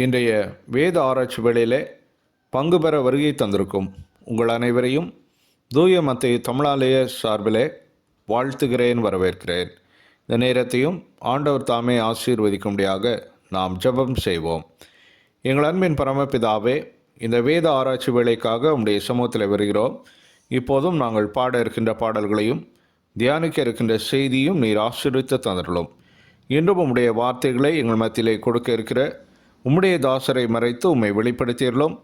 இன்றைய வேத ஆராய்ச்சி வேளையிலே பங்கு பெற வருகை தந்திருக்கும் உங்கள் அனைவரையும் தூய மத்தேயு தமிழாலய சார்பிலே வாழ்த்துகிறேன், வரவேற்கிறேன். இந்த நேரத்தையும் ஆண்டவர் தாமே ஆசீர்வதிக்கும்படியாக நாம் ஜெபம் செய்வோம். எங்கள் அன்பின் பரமபிதாவே, இந்த வேத ஆராய்ச்சி வேளைக்காக உம்முடைய சமூகத்தில் வருகிறோம். இப்போதும் நாங்கள் பாட இருக்கின்ற பாடல்களையும் தியானிக்க இருக்கின்ற செய்தியும் நீர் ஆசீர்வித்து தந்திரலும். இன்றும் உம்முடைய வார்த்தைகளை எங்கள் மத்தியிலே கொடுக்க இருக்கிற உம்முடைய தாசரை மறைத்து உம்மை வெளிப்படுத்தியுள்ளோம்.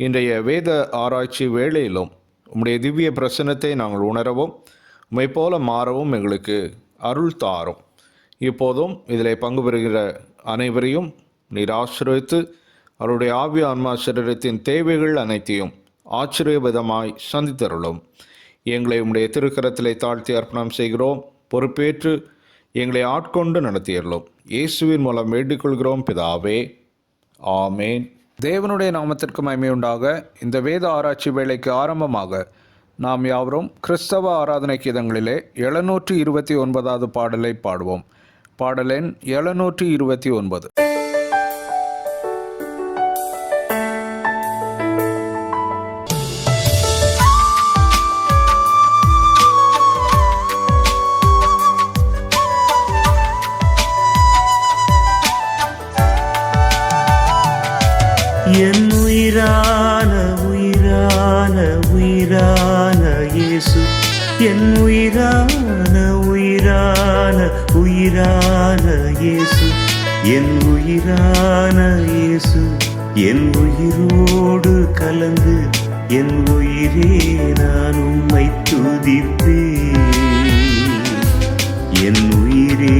இன்றைய வேத ஆராய்ச்சி வேளையிலும் உம்முடைய திவ்ய பிரசன்னத்தை நாங்கள் உணரவும் உம்மை போல மாறவும் எங்களுக்கு அருள் தாரும். இப்போதும் இதில் பங்கு பெறுகிற அனைவரையும் நீர் ஆசீர்வதித்து அவருடைய ஆவி ஆன்மா சரீரத்தின் தேவைகள் அனைத்தையும் ஆச்சரியவிதமாய் சந்தித்தருளும். எங்களை உம்முடைய திருக்கரத்திலே தாழ்த்தி அர்ப்பணம் செய்கிறோம். பொறுப்பேற்று எங்களை ஆட்கொண்டு நடத்தியறலும். இயேசுவின் மூலம் வேண்டிக்கொள்கிறோம் பிதாவே, ஆமேன். தேவனுடைய நாமத்திற்கு மகிமை உண்டாக. இந்த வேத ஆராய்ச்சி வேளைக்கு ஆரம்பமாக நாம் யாவரும் கிறிஸ்தவ ஆராதனை கீதங்களிலே 729வது பாடலை பாடுவோம். பாடல் எண் 729. என் உயிரான உயிரான உயிரான இயேசு, என் உயிரான உயிரான உயிரான இயேசு, என் உயிரான இயேசு, என் உயிரோடு கலந்து என் உயிரே நான் உம்மை துதிப்பேன். என் உயிரே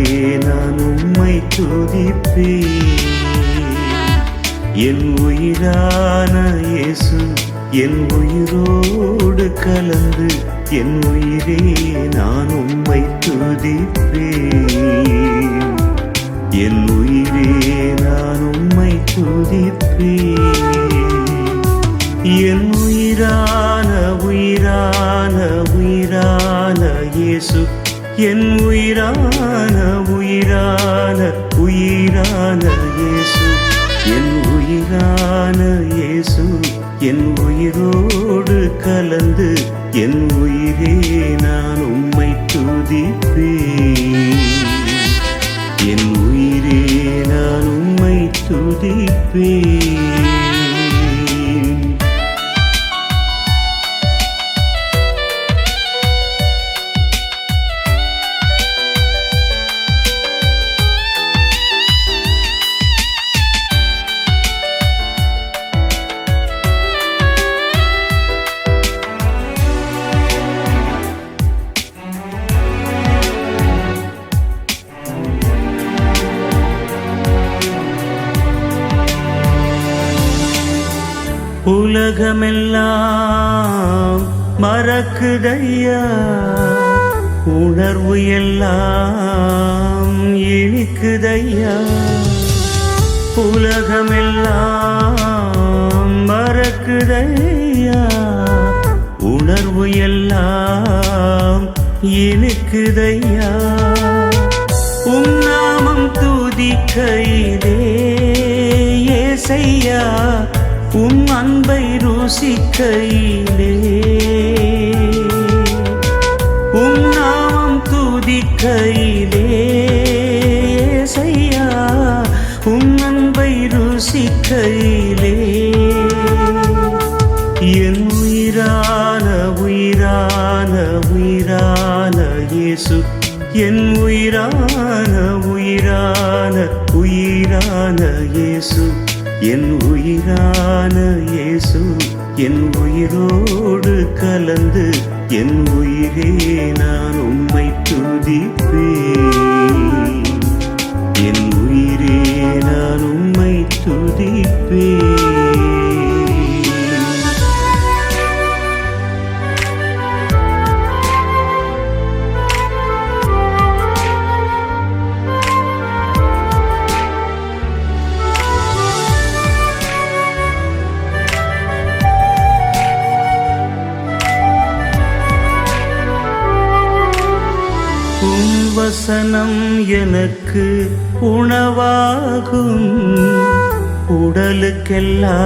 நான் உம்மை துதிப்பேன். என் உயிரான இயேசு, என் உயிரோடு கலந்து என் உயிரே நான் உம்மை துதிப்பேன். என் உயிரே நான் உம்மை துதிப்பேன். என் உயிரான உயிரான உயிரான இயேசு, என் உயிரான உயிரான உயிரான இயேசு, என் உயிரான இயேசு, என் உயிரோடு கலந்து என் உயிரே நான் உம்மை துதிப்பேன். என் உயிரே நான் உம்மை துதிப்பேன். உலகமெல்லாம் மறக்குதையா, உணர்வு எல்லாம் இனிக்குதையா. உலகமெல்லாம் மறக்குதையா, உணர்வு எல்லாம் இனிக்குதையா. உம் நாமம் துதிக்கையிலே ஏசையா, உம் அன்பை ருசிக்கையிலே. உம் நாமம் துதிக்கையிலே ஏசையா, உம் அன்பை ருசிக்கையிலே. என் உயிரான உயிரான உயிரான இயேசு, என் உயிரான உயிரான உயிரான இயேசு, என் உயிரான இயேசு, என் உயிரோடு கலந்து என் உயிரே நான் உம்மை துதிப்பேன். என் உயிரே நான் உம்மை துதிப்பேன். வசனம் எனக்கு உணவாகும், உடலுக்கெல்லாம்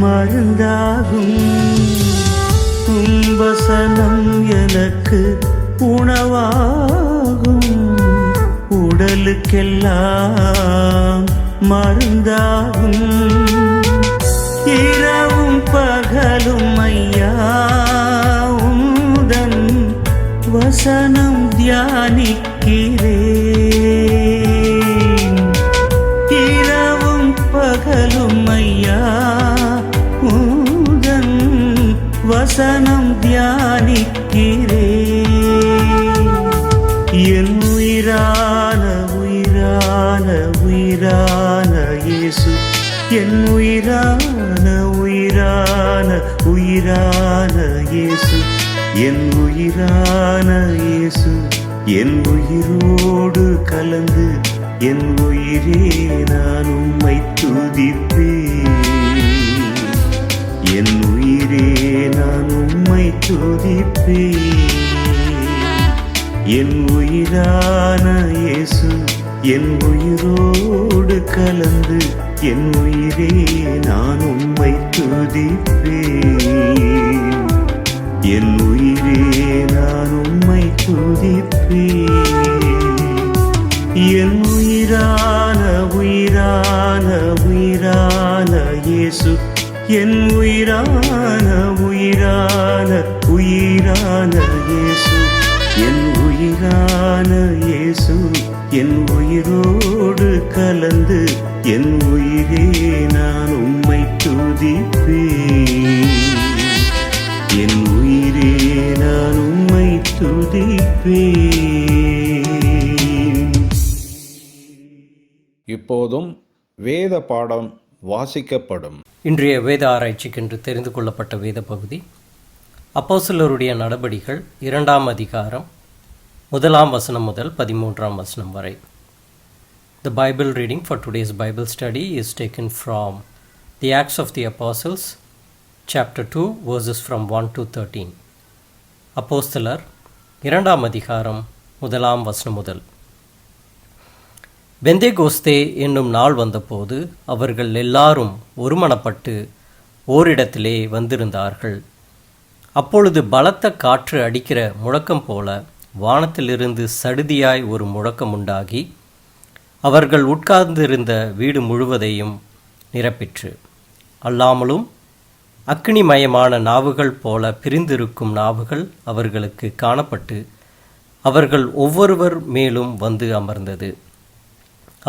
மருந்தாகும். உம் வசனம் எனக்கு உணவாகும். உடலுக்கெல்லாம் மருந்தாகும். இரவும் பகலும் ஐயா உந்தன் வசனம் தியானிக்கிறேன். இரவும் பகலும் ஐயா உந்தன் வசனம் தியானிக்கிறேன். என் உயிரான உயிரான உயிரான இயேசு, என் உயிரான உயிரான உயிரான இயேசு, என் உயிரான இயேசு, என் உயிரோடு கலந்து என் உயிரே நான் உம்மை துதிப்பேன். என் உயிரே நான் உம்மை துதிப்பேன். என் உயிரான இயேசு, என் உயிரோடு கலந்து என் உயிரே நான் உம்மை துதிப்பேன். என் உயிரே நான் உம்மை துதிப்பேன். என் உயிரான உயிரான உயிரான இயேசு, என் உயிரான உயிரான உயிரான இயேசு, என் உயிரான இயேசு, என் உயிரோடு கலந்து என் உயிரே நான் உம்மை துதிப்பேன். என் உயிரே நான் உம்மை துதிப்பேன். இப்போதும் வேத பாடம் வாசிக்கப்படும். இன்றைய வேத ஆராய்ச்சிக்கென்று தெரிந்து கொள்ளப்பட்ட வேத பகுதி அப்போஸ்தலருடைய நடபடிகள் 2ஆம் அதிகாரம் 1ஆம் வசனம் முதல் 13ஆம் வசனம் வரை. The Bible reading for today's Bible study is taken from the Acts of the Apostles, chapter 2, verses from 1 to 13. அப்போஸ்தலர் 2ஆம் அதிகாரம் 1ஆம் வசனம் முதல். பெந்தேகோஸ்தே என்னும் நாள் வந்தபோது அவர்கள் எல்லாரும் ஒருமனப்பட்டு ஓரிடத்திலே வந்திருந்தார்கள். அப்பொழுது பலத்த காற்று அடிக்கிற முழக்கம் போல வானத்திலிருந்து சடுதியாய் ஒரு முழக்கம் உண்டாகி அவர்கள் உட்கார்ந்திருந்த வீடு முழுவதையும் நிரப்பிற்று. அல்லாமலும் அக்கினிமயமான நாவுகள் போல பிரிந்திருக்கும் நாவுகள் அவர்களுக்கு காணப்பட்டு அவர்கள் ஒவ்வொருவர் மேலும் வந்து அமர்ந்தது.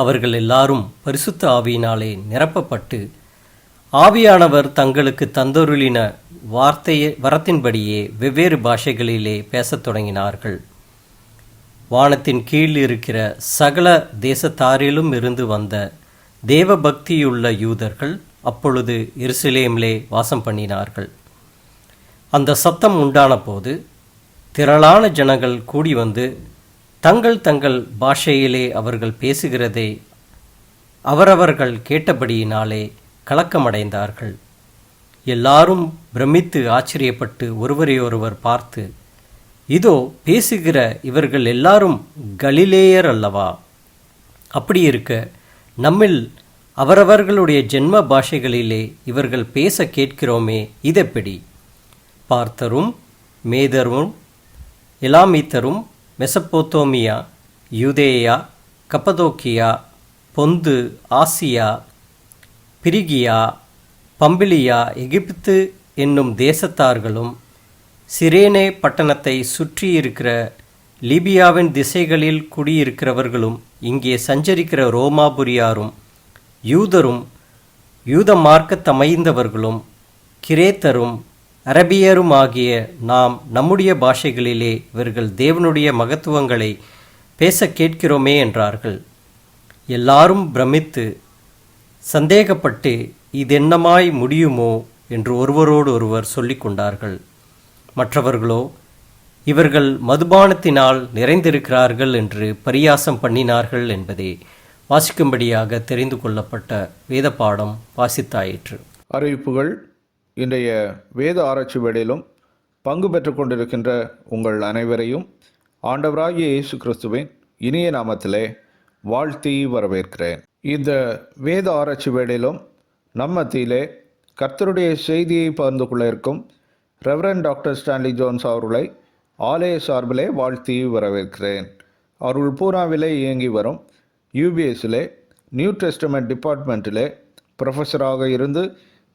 அவர்கள் எல்லாரும் பரிசுத்த ஆவியினாலே நிரப்பப்பட்டு ஆவியானவர் தங்களுக்கு தந்தொருளின வரத்தின்படியே வெவ்வேறு பாஷைகளிலே பேசத் தொடங்கினார்கள். வானத்தின் கீழ் இருக்கிற சகல தேசத்தாரிலும் இருந்து வந்த தேவ பக்தியுள்ள யூதர்கள் அப்பொழுது எருசலேமிலே வாசம் பண்ணினார்கள். அந்த சத்தம் உண்டான போது திரளான ஜனங்கள் கூடி வந்து தங்கள் தங்கள் பாஷையிலே அவர்கள் பேசுகிறதை அவரவர்கள் கேட்டபடியினாலே கலக்கமடைந்தார்கள். எல்லாரும் பிரமித்து ஆச்சரியப்பட்டு ஒருவரையொருவர் பார்த்து, இதோ பேசுகிற இவர்கள் எல்லாரும் கலிலேயர் அல்லவா? அப்படி இருக்க நம்மில் அவரவர்களுடைய ஜென்ம பாஷைகளிலே இவர்கள் பேச கேட்கிறோமே, இதெப்படி? பார்த்தரும் மேதரும் எலாமீத்தரும் மெசப்போத்தோமியா, யூதேயா, கப்பதோக்கியா, பொந்து, ஆசியா, பிரிகியா, பம்பிலியா, எகிப்து என்னும் தேசத்தார்களும் சிரேனே பட்டணத்தை சுற்றியிருக்கிற லீபியாவின் திசைகளில் குடியிருக்கிறவர்களும் இங்கே சஞ்சரிக்கிற ரோமாபுரியாரும் யூதரும் யூத மார்க்கத்தமைந்தவர்களும் கிரேத்தரும் அரபியரும் ஆகிய நாம் நம்முடைய பாஷைகளிலே இவர்கள் தேவனுடைய மகத்துவங்களை பேச கேட்கிறோமே என்றார்கள். எல்லாரும் பிரமித்து சந்தேகப்பட்டு இதென்னமாய் முடியுமோ என்று ஒருவரோடு ஒருவர் சொல்லிக் கொண்டார்கள். மற்றவர்களோ இவர்கள் மதுபானத்தினால் நிறைந்திருக்கிறார்கள் என்று பரியாசம் பண்ணினார்கள் என்பதே வாசிக்கும்படியாக தெரிந்து கொள்ளப்பட்ட வேத பாடம் வாசித்தாயிற்று. அறிவிப்புகள். இன்றைய வேத ஆராய்ச்சி வேளையிலும் பங்கு பெற்று கொண்டிருக்கின்ற உங்கள் அனைவரையும் ஆண்டவராகிய இயேசு கிறிஸ்துவின் இனிய நாமத்திலே வாழ்த்தி வரவேற்கிறேன். இந்த வேத ஆராய்ச்சி வேளையிலும் நம் மத்தியிலே கர்த்தருடைய செய்தியை பகிர்ந்து கொள்ள இருக்கும் ரெவரண்ட் டாக்டர் ஸ்டான்லி ஜோன்ஸ் அவர்களை ஆலய சார்பிலே வாழ்த்தி வரவேற்கிறேன். அவர்கள் பூனாவிலே இயங்கி வரும் யூபிஎஸ்ஸிலே நியூ டெஸ்டமெண்ட் டிபார்ட்மெண்ட்டிலே ப்ரொஃபஸராக இருந்து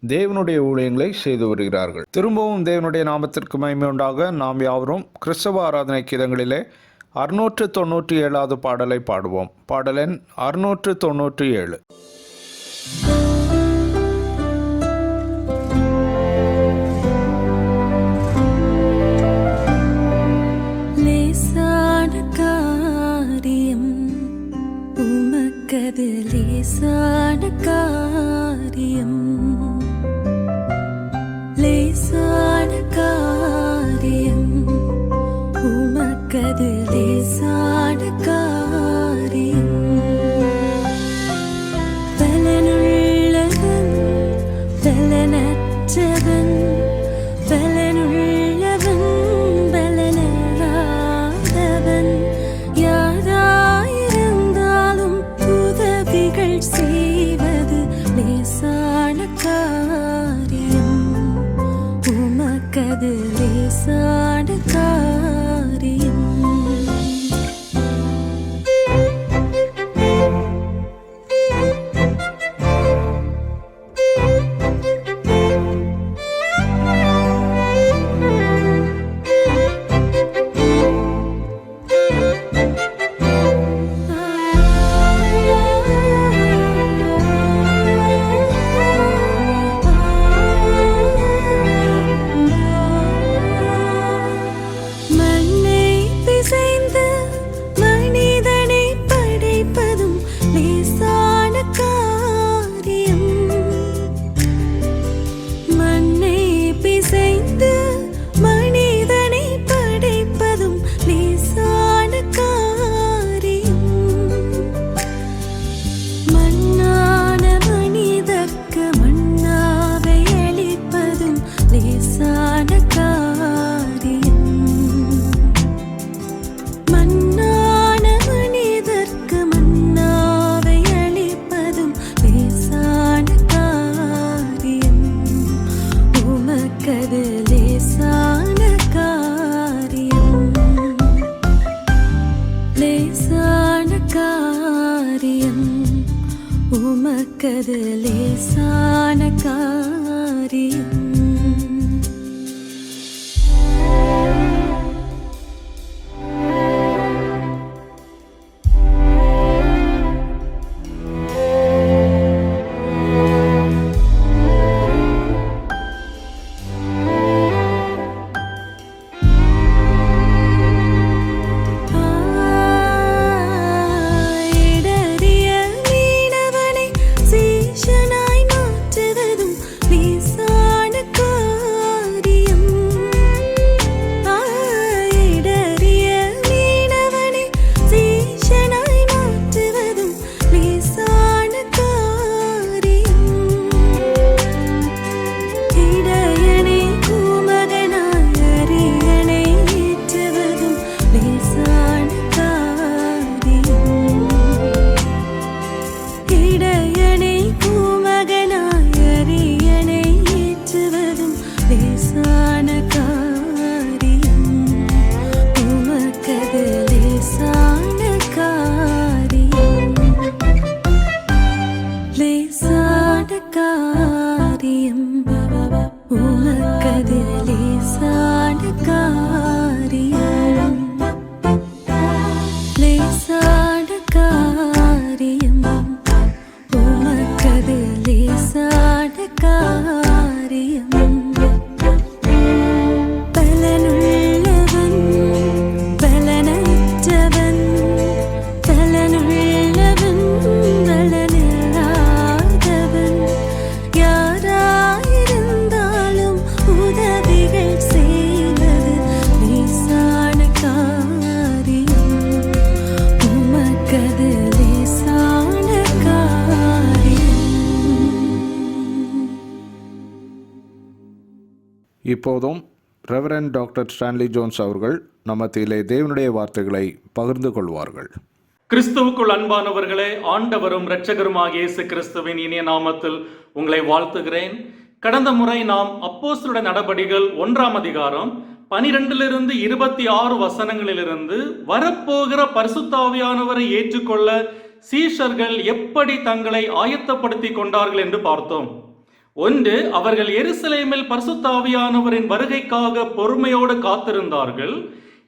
தேவனுடைய ஊழியங்களை செய்து வருகிறார்கள். திரும்பவும் தேவனுடைய நாமத்திற்கு மகிமை உண்டாக நாம் யாவரும் கிறிஸ்தவ ஆராதனை கீதங்களிலே 697வது பாடலை பாடுவோம். பாடலெண் 697. லேசான காரியம் உமக்கது லேசான காரியம், லேசான காரியம் உமக்கது லேசான காரியம். பலனுள்ளவன் பலனற்றவன், பலனுள்ளவன் பலனல்லாதவன், யாராயிருந்தாலும் உதவிகள் செய்வது லேசான காரியம் உமக்கது லேசான காரியம். மண்ணை பிசைந்து மனிதனை படைப்பதும் லேசான காரியம், மண்ணை பிசைந்து மனிதனை படைப்பதும் லேசான காரியம். மண்ணான மனிதர்க்கு மண்ணாவை அளிப்பதும் லேசான காரியம், மண்ணான மனிதர்க்கு மண்ணாவை அளிப்பதும் லேசான காரியம் உமக்கது லேசான காரியம். லேசான காரியம் உமக்கது லேசான காரியம். இடறிய மீனவனை சீஷனாய் மாற்றுவதும் லேசான காரியம், இடறிய மீனவனை சீஷனாய் மாற்றுவதும் லேசான காரியம். இடையனை கூமகனாய் அரியணை ஏற்றுவதும் லேசான காரியம், இடையனை கூமகனாய் அரியணை ஏற்றுவதும் லேசான காரியம் உமக்கது லேசான காரியம். லேசான காரியம் உமக்கது லேசான காரியம், லேசான காரியம் உமக்கது லேசான காரியம். பலனுள்ளவன் பலனற்றவன், பலனுள்ளவன் பலனல்லாதவன், யாராயிருந்தாலும் உதவிகள் செய்வது லேசான காரியம் உமக்கது லேசான காரியம். இப்போதும் ரெவரண்ட் டாக்டர் ஸ்டான்லி ஜோன்ஸ் அவர்கள் நம்ம மத்தியிலே தேவனுடைய வார்த்தைகளை பகிர்ந்து கொள்வார்கள். கிறிஸ்துவுக்குள் அன்பானவர்களே, ஆண்டவரும் இரட்சகருமாகிய இயேசு கிறிஸ்துவின் இனிய நாமத்தில் உங்களை வாழ்த்துகிறேன். கடந்த முறை நாம் அப்போஸ்தலருடைய நடபடிகள் 1ஆம் அதிகாரம் 12 26 வசனங்களிலிருந்து வரப்போகிற பரிசுத்தாவியானவரை ஏற்றுக்கொள்ள சீஷர்கள் எப்படி தங்களை ஆயத்தப்படுத்தி கொண்டார்கள் என்று பார்த்தோம். 1. அவர்கள் எருசலேமில் பரிசுத்தாவியானவரின் வருகைக்காக பொறுமையோடு காத்திருந்தார்கள்.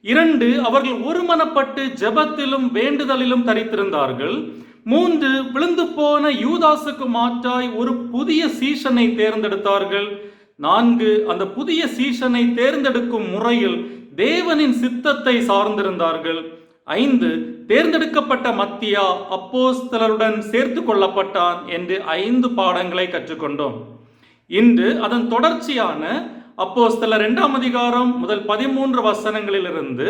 2. அவர்கள் ஒருமனப்பட்டு ஜெபத்திலும் வேண்டுதலிலும் தரித்திருந்தார்கள். 3. விழுந்து போன யூதாசுக்கு மாற்றாய் ஒரு புதிய சீஷனை தேர்ந்தெடுத்தார்கள். 4. அந்த புதிய சீஷனை தேர்ந்தெடுக்கும் முறையில் தேவனின் சித்தத்தை சார்ந்திருந்தார்கள். 5. தேர்ந்தெடுக்கப்பட்ட மத்தியா அப்போஸ்தலருடன் சேர்த்து கொள்ளப்பட்டான் என்று 5 பாடங்களை கற்றுக்கொண்டோம். இன்று அதன் தொடர்ச்சியான அப்போஸ்தலர் 2ஆம் அதிகாரம் முதல் 13 வசனங்களிலிருந்து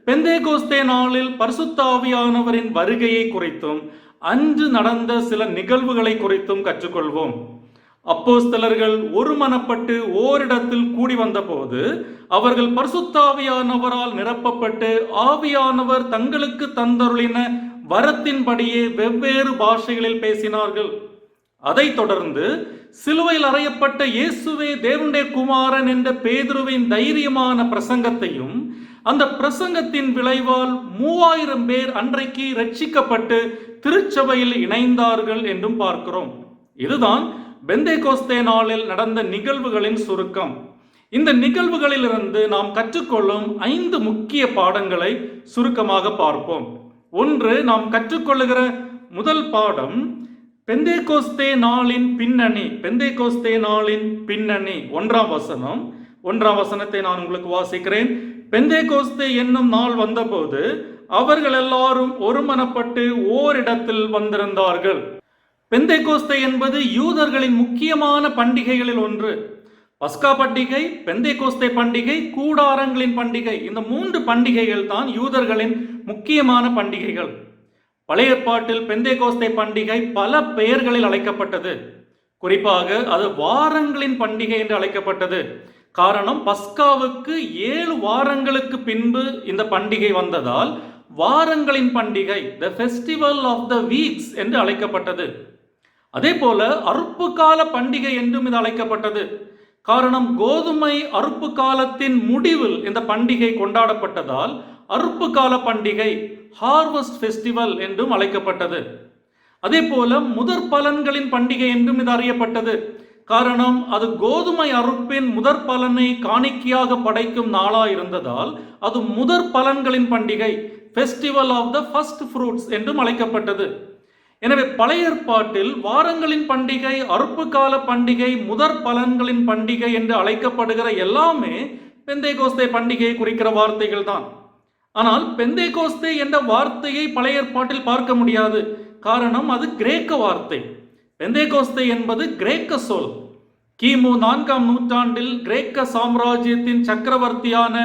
பெந்தேகோஸ்தே நாளில் பரிசுத்த ஆவியானவரின் வருகையை குறித்தும் அன்று நடந்த சில நிகழ்வுகளை குறித்தும் கற்றுக்கொள்வோம். அப்போஸ்தலர்கள் ஒருமனப்பட்டு ஓரிடத்தில் கூடி வந்தபோது அவர்கள் பரிசுத்த ஆவியானவரால் நிரப்பப்பட்டு ஆவியானவர் தங்களுக்கு தந்தருளின வரத்தின்படியே வெவ்வேறு பாஷைகளில் பேசினார்கள். அதைத் தொடர்ந்து சிலுவையில் அறையப்பட்ட இயேசுவே தேவனுடைய குமாரன் என்ற பேதுருவின் தைரியமான பிரசங்கத்தையும் அந்த பிரசங்கத்தின் விளைவால் 3000 பேர் அன்றைக்கு ரட்சிக்கப்பட்டு திருச்சபையில் இணைந்தார்கள் என்றும் பார்க்கிறோம். இதுதான் பெந்தேகோஸ்தே நாளில் நடந்த நிகழ்வுகளின் சுருக்கம். இந்த நிகழ்வுகளிலிருந்து நாம் கற்றுக்கொள்ளும் 5 முக்கிய பாடங்களை சுருக்கமாக பார்ப்போம். 1. நாம் கற்றுக்கொள்ளுகிற முதல் பாடம் பெந்தேகோஸ்தே நாளின் பின்னணி. பெந்தேகோஸ்தே நாளின் பின்னணி 1ஆம் வசனம். 1ஆம் வசனத்தை நான் உங்களுக்கு வாசிக்கிறேன். பெந்தேகோஸ்தே என்னும் நாள் வந்தபோது அவர்கள் எல்லாரும் ஒருமனப்பட்டு ஓரிடத்தில் வந்திருந்தார்கள். பெந்தேகோஸ்தே என்பது யூதர்களின் முக்கியமான பண்டிகைகளில் ஒன்று. பஸ்கா பண்டிகை, பெந்தேகோஸ்தே பண்டிகை, கூடாரங்களின் பண்டிகை, இந்த 3 பண்டிகைகள் தான் யூதர்களின் முக்கியமான பண்டிகைகள். பழைய ஏற்பாட்டில் பெந்தேகோஸ்தே பண்டிகை பல பெயர்களில் அழைக்கப்பட்டது. குறிப்பாக அது வாரங்களின் பண்டிகை என்று அழைக்கப்பட்டது. காரணம், பஸ்காவுக்கு 7 வாரங்களுக்கு பின்பு இந்த பண்டிகை வந்ததால் வாரங்களின் பண்டிகை, the festival of the weeks என்று அழைக்கப்பட்டது. அதே போல அறுப்பு கால பண்டிகை என்றும் இது அழைக்கப்பட்டது. காரணம், கோதுமை அறுப்பு காலத்தின் முடிவில் இந்த பண்டிகை கொண்டாடப்பட்டதால் அறுப்பு கால பண்டிகை, ஹார்வெஸ்ட் ஃபெஸ்டிவல் என்றும் அழைக்கப்பட்டது. அதே போல முதற் பலன்களின் பண்டிகை என்றும் இது அறியப்பட்டது. காரணம், அது கோதுமை அறுப்பின் முதற் பலனை காணிக்கையாக படைக்கும் நாளாக இருந்ததால் அது முதற் பலன்களின் பண்டிகை, festival of the first fruits என்றும் அழைக்கப்பட்டது. எனவே பழைய ஏற்பாட்டில் வாரங்களின் பண்டிகை, அறுப்பு கால பண்டிகை, முதற் பலன்களின் பண்டிகை என்று அழைக்கப்படுகிற எல்லாமே பெந்தேகோஸ்தே பண்டிகையை குறிக்கிற வார்த்தைகள் தான். ஆனால் பெந்தேகோஸ்தே என்ற வார்த்தையை பழைய ஏற்பாட்டில் பார்க்க முடியாது. காரணம், அது கிரேக்க வார்த்தை. பெந்தேகோஸ்தே என்பது கிரேக்க சொல். கிமு 4ஆம் நூற்றாண்டில் கிரேக்க சாம்ராஜ்யத்தின் சக்கரவர்த்தியான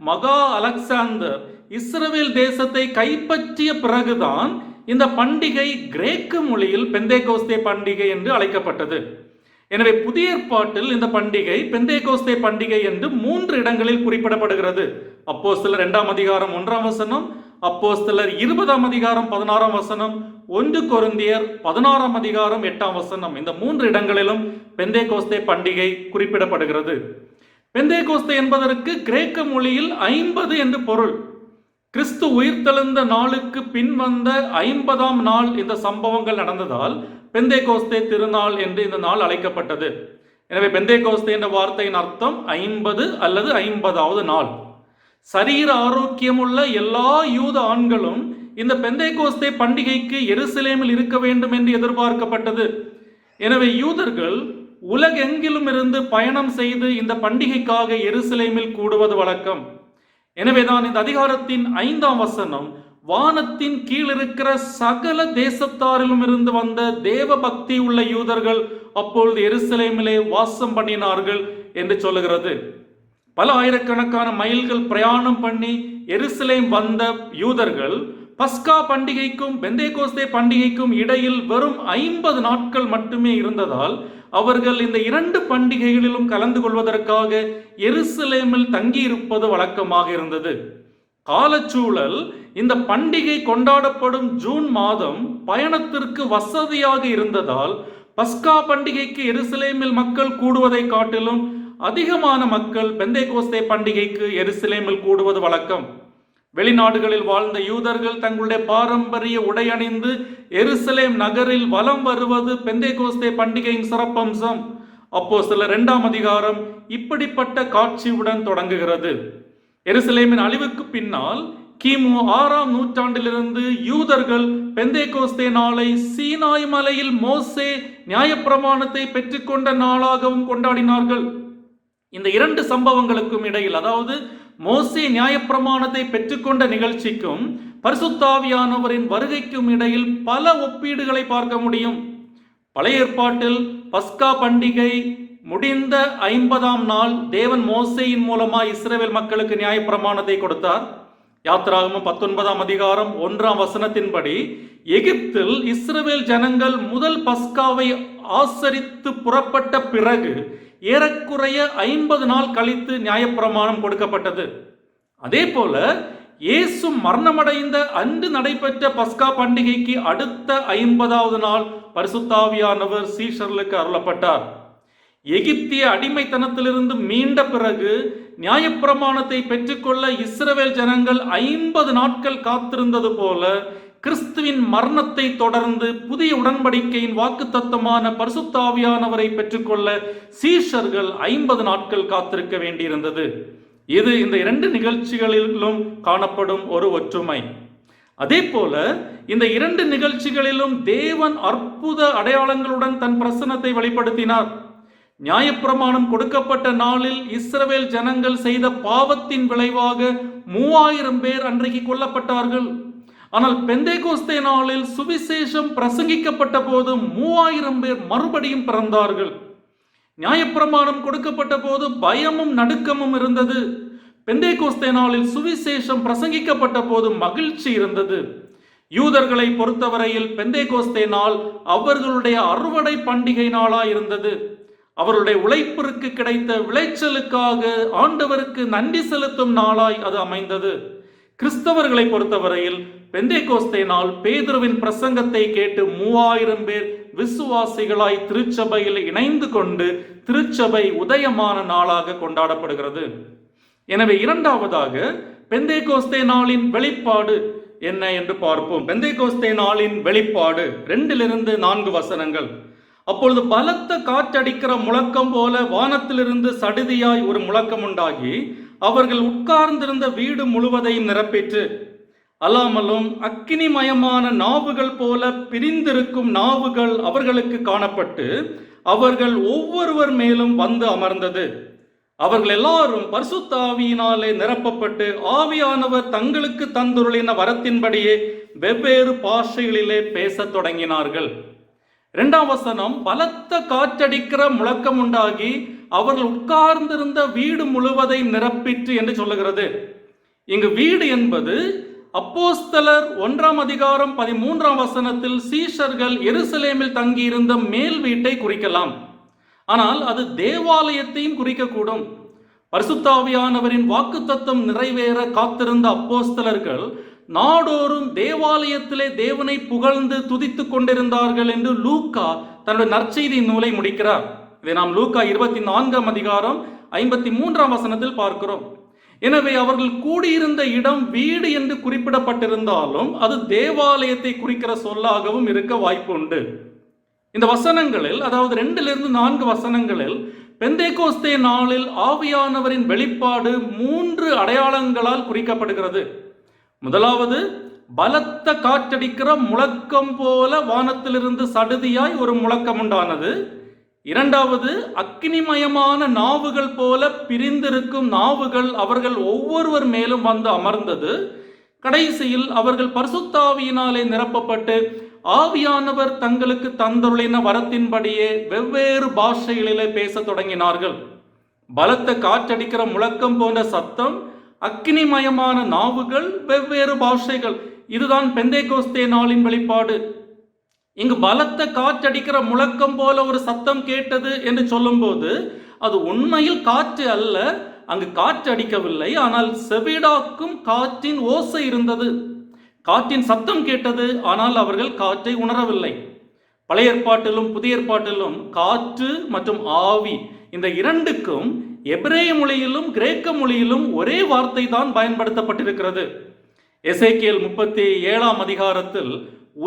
மகா அலெக்சாந்தர் இஸ்ரவேல் தேசத்தை கைப்பற்றிய பிறகுதான் இந்த பண்டிகை கிரேக்க மொழியில் பெந்தேகோஸ்தே பண்டிகை என்று அழைக்கப்பட்டது. எனவே புதிய ஏற்பாட்டில் இந்த பண்டிகை பெந்தேகோஸ்தே பண்டிகை என்று 3 இடங்களில் குறிப்பிடப்படுகிறது. அப்போஸ்தலர் 2ஆம் அதிகாரம் 1ஆம் வசனம், அப்போஸ்தலர் 20ஆம் அதிகாரம் 16ஆம் வசனம், 1 கொரிந்தியர் 16ஆம் அதிகாரம் 8ஆம் வசனம். இந்த 3 இடங்களிலும் பெந்தேகோஸ்தே பண்டிகை குறிப்பிடப்படுகிறது. பெந்தேகோஸ்தே என்பதற்கு கிரேக்க மொழியில் 50 என்று பொருள். கிறிஸ்து உயிர்த்தெழுந்த நாளுக்கு பின் வந்த 50ஆம் நாள் இந்த சம்பவங்கள் நடந்ததால் பெந்தேகோஸ்தே திருநாள் என்று இந்த நாள் அழைக்கப்பட்டது. எனவே பெந்தேகோஸ்தே என்ற வார்த்தையின் அர்த்தம் 50 அல்லது 50வது நாள். சரீர ஆரோக்கியமுள்ள எல்லா யூத ஆண்களும் இந்த பெந்தேகோஸ்தே பண்டிகைக்கு எருசலேமில் இருக்க வேண்டும் என்று எதிர்பார்க்கப்பட்டது. எனவே யூதர்கள் உலகெங்கிலும் இருந்து பயணம் செய்து இந்த பண்டிகைக்காக எருசலேமில் கூடுவது வழக்கம். எனவேதான் இந்த அதிகாரத்தின் 5ஆம் வசனம் வானத்தின் கீழ் இருக்கிற சகல தேசத்தாரிலும் இருந்து வந்த தேவ பக்தி உள்ள யூதர்கள் அப்பொழுது எருசலேமிலே வாசம் பண்ணினார்கள் என்று சொல்லுகிறது. பல ஆயிரக்கணக்கான மைல்கள் பிரயாணம் பண்ணி எருசலேம் வந்த யூதர்கள் பஸ்கா பண்டிகைக்கும் பெந்தேகோஸ்தே பண்டிகைக்கும் இடையில் வெறும் 50 நாட்கள் மட்டுமே இருந்ததால் அவர்கள் இந்த 2 பண்டிகைகளிலும் கலந்து கொள்வதற்காக எருசலேமில் தங்கியிருப்பது வழக்கமாக இருந்தது. காலச்சூழல் இந்த பண்டிகை கொண்டாடப்படும் ஜூன் மாதம் பயணத்திற்கு வசதியாக இருந்ததால் பஸ்கா பண்டிகைக்கு எருசலேமில் மக்கள் கூடுவதை காட்டிலும் அதிகமான மக்கள் பெந்தேகோஸ்தே பண்டிகைக்கு எருசலேமில் கூடுவது வழக்கம். வெளிநாடுகளில் வாழ்ந்த யூதர்கள் தங்களுடைய பாரம்பரிய உடை அணிந்து எருசலேம் நகரில் வலம் வருவது பெந்தேகோஸ்தே பண்டிகையின் சிறப்பம்சம். அப்போஸ்தலர் 2ஆம் அதிகாரம் இப்படிப்பட்ட காட்சியுடன் தொடங்குகிறது. எருசலேமின் அழிவுக்கு பின்னால் கிமு 6ஆம் நூற்றாண்டிலிருந்து யூதர்கள் பெந்தேகோஸ்தே நாளை சீனாய் மலையில் மோசே நியாயப்பிரமாணத்தை பெற்றுக்கொண்ட நாளாகவும் கொண்டாடினார்கள். இந்த இரண்டு சம்பவங்களுக்கும் இடையில், அதாவது மோசே நியாயப்பிரமாணத்தை பெற்றுக்கொண்ட நிகழ்ச்சிக்கும் பரிசுத்தாவியானவரின் வருகைக்கும் இடையில் பல ஒப்பீடுகளை பார்க்க முடியும். பழைய ஏற்பாட்டில் பஸ்கா பண்டிகை முடிந்த 50ஆம் நாள் தேவன் மோசேயின் மூலமாக இஸ்ரவேல் மக்களுக்கு நியாயப்பிரமாணத்தை கொடுத்தார். யாத்திராகமம் 19ஆம் அதிகாரம் 1ஆம் வசனத்தின்படி எகிப்தில் இஸ்ரவேல் ஜனங்கள் முதல் பஸ்காவை ஆசரித்து புறப்பட்ட பிறகு ஏறக்குறைய 50 நாள் கழித்து நியாயப்பிரமாணம் கொடுக்கப்பட்டது. அதே போல இயேசு மரணமடைந்த அன்று நடைபெற்ற பஸ்கா பண்டிகைக்கு அடுத்த 50வது நாள் பரிசுத்தாவியானவர் சீஷர்களுக்கு அருளப்பட்டார். எகிப்திய அடிமைத்தனத்திலிருந்து மீண்ட பிறகு நியாயப்பிரமாணத்தை பெற்றுக்கொள்ள இஸ்ரவேல் ஜனங்கள் 50 நாட்கள் காத்திருந்தது போல கிறிஸ்துவின் மரணத்தை தொடர்ந்து புதிய உடன்படிக்கையின் வாக்குத்தத்தமான பரிசுத்தாவியானவரை பெற்றுக்கொள்ள சீஷர்கள் 50 நாட்கள் காத்திருக்க வேண்டியிருந்தது. இது இந்த இரண்டு நிகழ்ச்சிகளிலும் காணப்படும் ஒரு ஒற்றுமை. அதே போல இந்த இரண்டு நிகழ்ச்சிகளிலும் தேவன் அற்புத அடையாளங்களுடன் தன் பிரசன்னத்தை வெளிப்படுத்தினார். நியாயப்பிரமாணம் கொடுக்கப்பட்ட நாளில் இஸ்ரவேல் ஜனங்கள் செய்த பாவத்தின் விளைவாக 3000 பேர் அன்றைக்கு கொல்லப்பட்டார்கள். ஆனால் பெந்தேகோஸ்தே நாளில் சுவிசேஷம் பிரசங்கிக்கப்பட்ட போது 3000 பேர் மறுபடியும் பிறந்தார்கள். நியாயப்பிரமாணம் கொடுக்கப்பட்ட போது பயமும் நடுக்கமும் இருந்தது. பெந்தேகோஸ்தே நாளில் சுவிசேஷம் பிரசங்கிக்கப்பட்ட போது மகிழ்ச்சி இருந்தது. யூதர்களை பொறுத்தவரையில் பெந்தேகோஸ்தே நாள் அவர்களுடைய அறுவடை பண்டிகை நாளாய் இருந்தது. அவருடைய உழைப்பிற்கு கிடைத்த விளைச்சலுக்காக ஆண்டவருக்கு நன்றி செலுத்தும் நாளாய் அது அமைந்தது. கிறிஸ்தவர்களை பொறுத்தவரையில் பெந்தேகோஸ்தே நாள் பேதுருவின் பிரசங்கத்தை கேட்டு 3000 பேர் விசுவாசிகளாய் திருச்சபையில் இணைந்து கொண்டு திருச்சபை உதயமான நாளாக கொண்டாடப்படுகிறது. எனவே இரண்டாவதாக பெந்தேகோஸ்தே நாளின் வெளிப்பாடு என்ன என்று பார்ப்போம். பெந்தேகோஸ்தே நாளின் வெளிப்பாடு 2-4 வசனங்கள். அப்பொழுது பலத்த காற்றடிக்கிற முழக்கம் போல வானத்திலிருந்து சடுதியாய் ஒரு முழக்கம் உண்டாகி அவர்கள் உட்கார்ந்திருந்த வீடு முழுவதையும் நிரப்பிற்று. அல்லாமலும் அக்கினிமயமான நாவுகள் போல பிரிந்திருக்கும் நாவுகள் அவர்களுக்கு காணப்பட்டு அவர்கள் ஒவ்வொருவர் மேலும் வந்து அமர்ந்தது. அவர்கள் எல்லாரும் பரிசுத்த ஆவியினாலே நிரப்பப்பட்டு ஆவியானவர் தங்களுக்கு தந்துருளின வரத்தின்படியே வெவ்வேறு பாஷைகளிலே பேசத் தொடங்கினார்கள். 2ஆம் வசனம், பலத்த காற்றடிக்கிற முழக்கம் உண்டாகி அவர்கள் உட்கார்ந்திருந்த வீடு முழுவதை நிரப்பிற்று என்று சொல்லுகிறது. இங்கு வீடு என்பது அப்போஸ்தலர் 1ஆம் அதிகாரம் 13ஆம் வசனத்தில் சீஷர்கள் எருசலேமில் தங்கியிருந்த மேல் வீட்டை குறிக்கலாம். ஆனால் அது தேவாலயத்தையும் குறிக்கக்கூடும். பரிசுத்தாவியானவரின் வாக்குத்தத்தம் நிறைவேற காத்திருந்த அப்போஸ்தலர்கள் நாடோறும் தேவாலயத்திலே தேவனை புகழ்ந்து துதித்துக் கொண்டிருந்தார்கள் என்று லூக்கா தன்னுடைய நற்செய்தி நூலை முடிக்கிறார். இதை நாம் லூக்கா 24ஆம் அதிகாரம் 53ஆம் வசனத்தில் பார்க்கிறோம். எனவே அவர்கள் கூடியிருந்த இடம் வீடு என்று குறிப்பிடப்பட்டிருந்தாலும் அது தேவாலயத்தை குறிக்கிற சொல்லாகவும் இருக்க வாய்ப்பு உண்டு. இந்த வசனங்களில், அதாவது 2-4 வசனங்களில் பெந்தேகோஸ்தே நாளில் ஆவியானவரின் வெளிப்பாடு 3 அடையாளங்களால் குறிக்கப்படுகிறது. முதலாவது, பலத்த காற்றடிக்கிற முழக்கம் போல வானத்திலிருந்து சடுதியாய் ஒரு முழக்கம் உண்டானது. இரண்டாவது, அக்கினிமயமான நாவுகள் போல பிரிந்திருக்கும் நாவுகள் அவர்கள் ஒவ்வொருவர் மேலும் வந்து அமர்ந்தது. கடைசியில் அவர்கள் பரிசுத்தாவியினாலே நிரப்பப்பட்டு ஆவியானவர் தங்களுக்கு தந்துள்ள வரத்தின்படியே வெவ்வேறு பாஷைகளிலே பேசத் தொடங்கினார்கள். பலத்த காற்றடிக்கிற முழக்கம் போன்ற சத்தம், அக்கினிமயமான நாவுகள், வெவ்வேறு பாஷைகள், இதுதான் பெந்தேகோஸ்தே நாளின் வெளிப்பாடு. இங்கு பலத்த காற்றடிக்கிற முழக்கம் போல ஒரு சத்தம் கேட்டது என்று சொல்லும்போது அது உண்மையில் காற்று அல்ல, அங்கு காற்று அடிக்கவில்லை, ஆனால் செவிடாக்கும் காற்றின் ஓசை இருந்தது. காற்றின் சத்தம் கேட்டது, ஆனால் அவர்கள் காற்றை உணரவில்லை. பழைய ஏற்பாட்டிலும் புதிய ஏற்பாட்டிலும் காற்று மற்றும் ஆவி இந்த இரண்டுக்கும் எபிரேய மொழியிலும் கிரேக்க மொழியிலும் ஒரே வார்த்தை தான் பயன்படுத்தப்பட்டிருக்கிறது. எசேக்கியேல் 37ஆம் அதிகாரத்தில்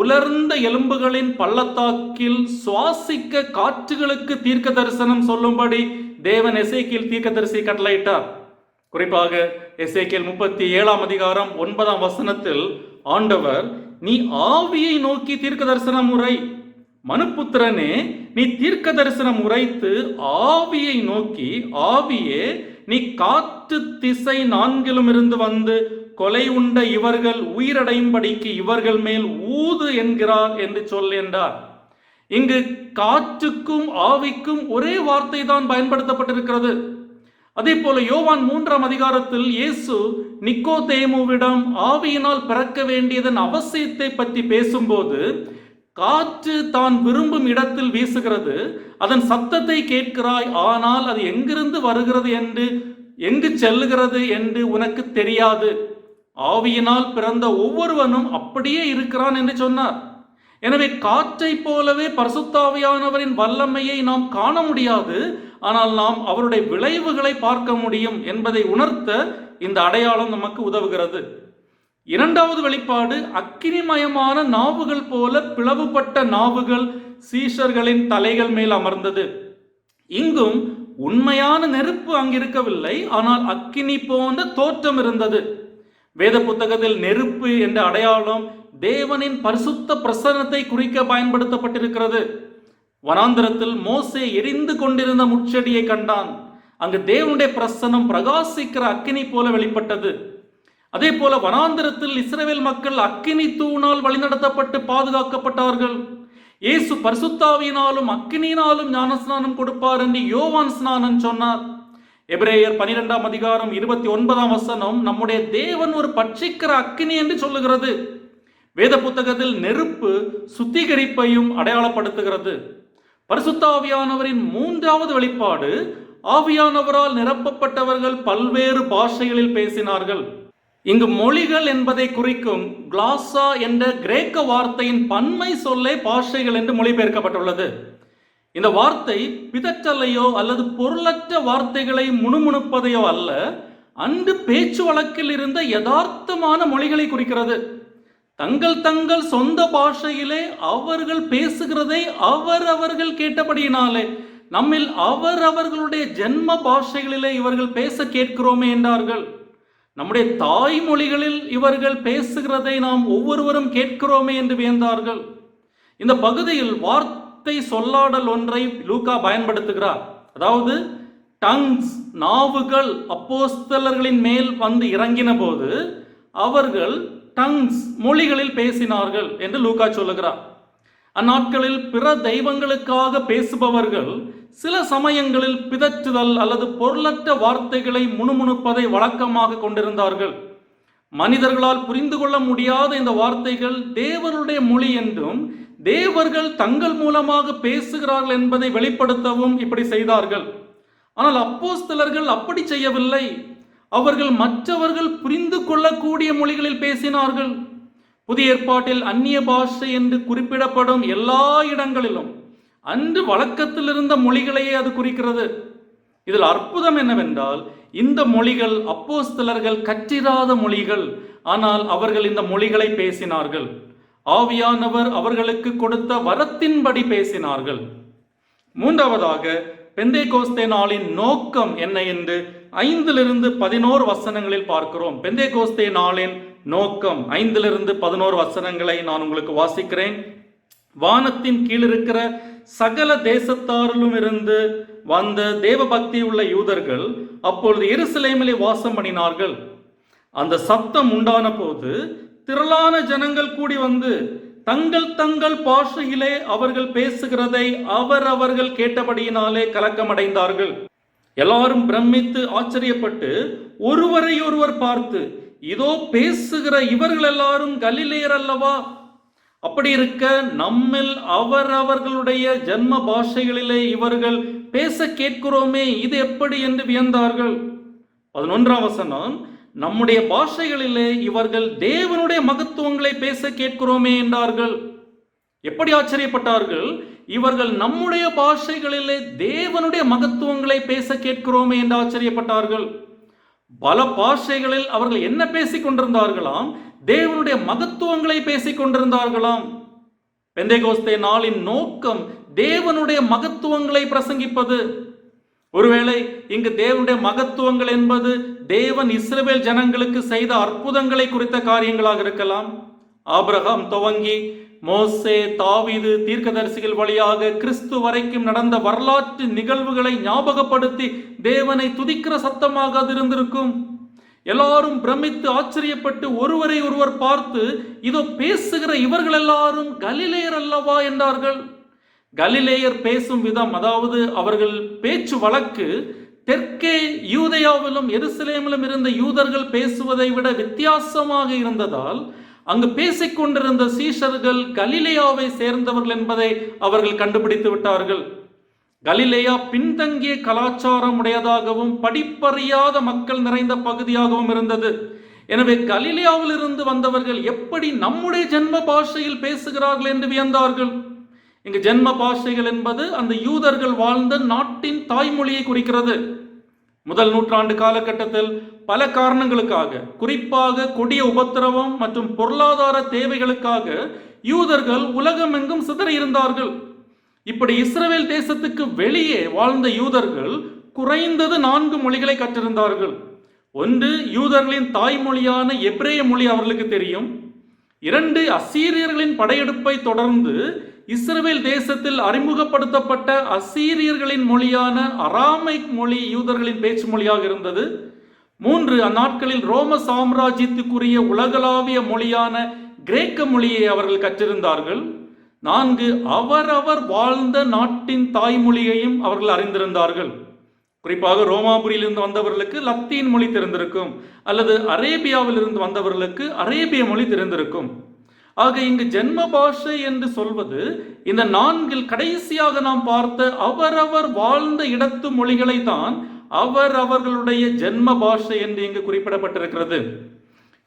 உலர்ந்த எலும்புகளின் பள்ளத்தாக்கில் சுவாசிக்க காற்றுகளுக்கு தீர்க்க தரிசனம் சொல்லும்படி தேவன் எசேக்கியேல் தீர்க்கதரிசி கட்டளையிட்டார். குறிப்பாக எசேக்கியேல் 37ஆம் அதிகாரம் 9ஆம் வசனத்தில் ஆண்டவர், நீ ஆவியை நோக்கி தீர்க்க தரிசனம் உரை, மனுப்புத்திரனே நீ தீர்க்க தரிசனம் உரைத்து ஆவியை நோக்கி, ஆவியே நீ காற்று திசை நான்கிலும் இருந்து வந்து கொலை உண்ட இவர்கள் உயிரடையும்படிக்கு இவர்கள் மேல் ஊது என்கிறார் என்று சொல் என்றார். இங்கு காற்றுக்கும் ஆவிக்கும் ஒரே வார்த்தை தான் பயன்படுத்தப்பட்டிருக்கிறது. அதே போல யோவான் 3ஆம் அதிகாரத்தில் இயேசு நிக்கோதேமுவிடம் ஆவியினால் பிறக்க வேண்டியதன் அவசியத்தை பற்றி பேசும்போது, காற்று தான் விரும்பும் இடத்தில் வீசுகிறது, அதன் சத்தத்தை கேட்கிறாய், ஆனால் அது எங்கிருந்து வருகிறது என்று எங்கு செல்லுகிறது என்று உனக்கு தெரியாது. ஆவியினால் பிறந்த ஒவ்வொருவனும் அப்படியே இருக்கிறான் என்று சொன்னார். எனவே காற்றை போலவே பரிசுத்த ஆவியானவரின் வல்லமையை நாம் காண முடியாது, ஆனால் நாம் அவருடைய விளைவுகளை பார்க்க முடியும் என்பதை உணர்த்த இந்த அடையாளம் நமக்கு உதவுகிறது. இரண்டாவது வெளிப்பாடு, அக்கினிமயமான நாவுகள் போல பிளவுபட்ட நாவுகள் சீஷர்களின் தலைகள் மேல் அமர்ந்தது. இங்கும் உண்மையான நெருப்பு அங்கிருக்கவில்லை, ஆனால் அக்கினி போன்ற தோற்றம் இருந்தது. வேத புத்தகத்தில் நெருப்பு என்ற அடையாளம் தேவனின் பரிசுத்த பிரசன்னத்தை குறிக்க பயன்படுத்தப்பட்டிருக்கிறது. வனாந்திரத்தில் மோசே எரிந்து கொண்டிருந்த முட்செடியை கண்டான். அங்கு தேவனுடைய பிரசன்னம் பிரகாசிக்கிற அக்கினி போல வெளிப்பட்டது. அதே போல வனாந்திரத்தில் இஸ்ரவேல் மக்கள் அக்கினி தூணால் வழிநடத்தப்பட்டு பாதுகாக்கப்பட்டார்கள். இயேசு பரிசுத்தாவியினாலும் அக்கினியினாலும் ஞானஸ்நானம் கொடுப்பார் என்று யோவான் ஸ்நானன் சொன்னார். எபிரேயர் 12ஆம் அதிகாரம் 29ஆம் வசனம் நம்முடைய தேவன் ஒரு பட்சிக்கிற அக்கினி என்று சொல்லுகிறது. வேத புத்தகத்தில் நெருப்பு சுத்திகரிப்பையும் அடையாளப்படுத்துகிறது. பரிசுத்த ஆவியானவரின் மூன்றாவது வெளிப்பாடு, ஆவியானவரால் நிரப்பப்பட்டவர்கள் பல்வேறு பாஷைகளில் பேசினார்கள். இங்கு மொழிகள் என்பதை குறிக்கும் கிளாசா என்ற கிரேக்க வார்த்தையின் பன்மை சொல்லே பாஷைகள் என்று மொழிபெயர்க்கப்பட்டுள்ளது. இந்த வார்த்தை பிதற்றலையோ அல்லது பொருளற்ற வார்த்தைகளை முணுமுணுப்பதையோ அல்ல, அன்று பேச்சு வழக்கில் இருந்த யதார்த்தமான மொழிகளை குறிக்கிறது. தங்கள் சொந்த பாஷையிலே அவர்கள் பேசுகிறதை அவர்கள் கேட்டபடியினாலே நம்மில் அவர்களுடைய ஜென்ம பாஷைகளிலே இவர்கள் பேச கேட்கிறோமே என்றார்கள். நம்முடைய தாய்மொழிகளில் இவர்கள் பேசுகிறதை நாம் ஒவ்வொருவரும் கேட்கிறோமே என்று வியந்தார்கள். இந்த பகுதியில் வார்த்தை சொல்லாடல் ஒன்றை லூக்கா பயன்படுத்துகிறார். அதாவது டங்ஸ், நாவுகள் அப்போஸ்தலர்களின் மேல் வந்து இறங்கின போது அவர்கள் டங்ஸ் மொழிகளில் பேசினார்கள் என்று லூக்கா சொல்லுகிறார். அந்நாட்களில் பிற தெய்வங்களுக்காக பேசுபவர்கள் சில சமயங்களில் பிதற்றுதல் அல்லது பொருளற்ற வார்த்தைகளை முணுமுணுப்பதை வழக்கமாக கொண்டிருந்தார்கள். மனிதர்களால் புரிந்து கொள்ள முடியாத இந்த வார்த்தைகள் தேவருடைய மொழி என்றும் தேவர்கள் தங்கள் மூலமாக பேசுகிறார்கள் என்பதை வெளிப்படுத்தவும் இப்படி செய்தார்கள். ஆனால் அப்போஸ்தலர்கள் அப்படி செய்யவில்லை. அவர்கள் மற்றவர்கள் புரிந்து கொள்ளக்கூடிய மொழிகளில் பேசினார்கள். புதிய ஏற்பாட்டில் அந்நிய பாஷை என்று குறிப்பிடப்படும் எல்லா இடங்களிலும் அன்று வழக்கத்தில் இருந்த மொழிகளையே அது குறிக்கிறது. இதில் அற்புதம் என்னவென்றால், இந்த மொழிகள் அப்போஸ்தலர்கள் கற்றிராத மொழிகள், ஆனால் அவர்கள் இந்த மொழிகளை பேசினார்கள். ஆவியானவர் அவர்களுக்கு கொடுத்த வரத்தின்படி பேசினார்கள். மூன்றாவதாக, பெந்தேகோஸ்தே நாளின் நோக்கம் என்ன என்று 5-11 வசனங்களில் பார்க்கிறோம். பெந்தேகோஸ்தே நாளின் நோக்கம் 5-11 வசனங்களை நான் உங்களுக்கு வாசிக்கிறேன். வானத்தின் கீழ் இருக்கிற சகல தேசத்தாரிலும் இருந்து வந்த தேவ பக்தி உள்ள யூதர்கள் அப்பொழுது எருசலேமிலே வாசம் பண்ணினார்கள். அந்த சத்தம் உண்டான போது திரளான ஜனங்கள் கூடி வந்து தங்கள் பாஷையிலே அவர்கள் பேசுகிறதை அவர்கள் கேட்டபடியினாலே கலக்கமடைந்தார்கள். எல்லாரும் பிரமித்து ஆச்சரியப்பட்டு ஒருவரை ஒருவர் பார்த்து, இதோ பேசுகிற இவர்கள் எல்லாரும் கலிலேயர் அல்லவா? அப்படி இருக்க நம்மில் அவர்களுடைய ஜன்ம பாஷைகளிலே இவர்கள் பேச கேட்கிறோமே, இது எப்படி என்று வியந்தார்கள். 11ஆம் வசனம், நம்முடைய பாஷைகளிலே இவர்கள் தேவனுடைய மகத்துவங்களை பேச கேட்கிறோமே என்றார்கள். எப்படி ஆச்சரியப்பட்டார்கள்! இவர்கள் நம்முடைய பாஷைகளிலே தேவனுடைய மகத்துவங்களை பேச கேட்கிறோமே என்று ஆச்சரியப்பட்டார்கள். பல பாஷைகளில் அவர்கள் என்ன பேசிக் கொண்டிருந்தார்களாம்? தேவனுடைய மகத்துவங்களை பேசிக் கொண்டிருந்தார்களாம். பெந்தேகோஸ்தே நாளின் நோக்கம் தேவனுடைய மகத்துவங்களை பிரசங்கிப்பது. ஒருவேளை இங்கு தேவனுடைய மகத்துவங்கள் என்பது தேவன் இஸ்ரவேல் ஜனங்களுக்கு செய்த அற்புதங்களை குறித்த காரியங்களாக இருக்கலாம். ஆபிரகாம் துவங்கி மோசே, தாவீது தீர்க்கதரிசிகள் வழியாக கிறிஸ்து வரைக்கும் நடந்த வரலாற்று நிகழ்வுகளை ஞாபகப்படுத்தி தேவனை துதிக்கிற சத்தமாக அது இருந்திருக்கும். எல்லாரும் பிரமித்து ஆச்சரியப்பட்டு ஒருவரை ஒருவர் பார்த்து, இதோ பேசுகிற இவர்கள் எல்லாரும் கலிலேயர் அல்லவா என்றார்கள். கலிலேயர் பேசும் விதம், அதாவது அவர்கள் பேச்சு வழக்கு தெற்கே யூதேயாவிலும் எருசலேமிலும் இருந்த யூதர்கள் பேசுவதை விட வித்தியாசமாக இருந்ததால் அங்கு பேசிக்கொண்டிருந்த சீஷர்கள் கலிலேயாவை சேர்ந்தவர்கள் என்பதை அவர்கள் கண்டுபிடித்து விட்டார்கள். கலிலேயா பின்தங்கிய கலாச்சாரம் உடையதாகவும் படிப்பறியாத மக்கள் நிறைந்த பகுதியாகவும் இருந்தது. எனவே கலிலேயாவில் இருந்து வந்தவர்கள் எப்படி நம்முடைய ஜென்ம பாஷையில் பேசுகிறார்கள் என்று வியந்தார்கள். இங்கு ஜென்ம பாஷைகள் என்பது அந்த யூதர்கள் வாழ்ந்த நாட்டின் தாய்மொழியை குறிக்கிறது. முதல் நூற்றாண்டு காலகட்டத்தில் பல காரணங்களுக்காக, குறிப்பாக கொடிய உபத்திரவம் மற்றும் பொருளாதார தேவைகளுக்காக யூதர்கள் உலகமெங்கும் சிதறியிருந்தார்கள். இப்படி இஸ்ரவேல் தேசத்துக்கு வெளியே வாழ்ந்த யூதர்கள் குறைந்தது 4 மொழிகளை கற்றிருந்தார்கள். ஒன்று, யூதர்களின் தாய்மொழியான எபிரேய மொழி அவர்களுக்கு தெரியும். 2, அசீரியர்களின் படையெடுப்பை தொடர்ந்து இஸ்ரவேல் தேசத்தில் அறிமுகப்படுத்தப்பட்ட அசீரியர்களின் மொழியான அராமைக் மொழி யூதர்களின் பேச்சு மொழியாக இருந்தது. 3, அந்நாட்களில் ரோம சாம்ராஜ்யத்துக்குரிய உலகளாவிய மொழியான கிரேக்க மொழியை அவர்கள் கற்றிருந்தார்கள். 4, அவரவர் வாழ்ந்த நாட்டின் தாய்மொழியையும் அவர்கள் அறிந்திருந்தார்கள். குறிப்பாக ரோமாபுரியிலிருந்து வந்தவர்களுக்கு லத்தீன் மொழி தெரிந்திருக்கும், அல்லது அரேபியாவில் இருந்து வந்தவர்களுக்கு அரேபிய மொழி தெரிந்திருக்கும். ஆக இங்கு ஜென்ம பாஷை என்று சொல்வது இந்த 4 கடைசியாக நாம் பார்த்த அவரவர் வாழ்ந்த இடத்து மொழிகளை தான் அவர்களுடைய ஜென்ம பாஷை என்று இங்கு குறிப்பிடப்பட்டிருக்கிறது.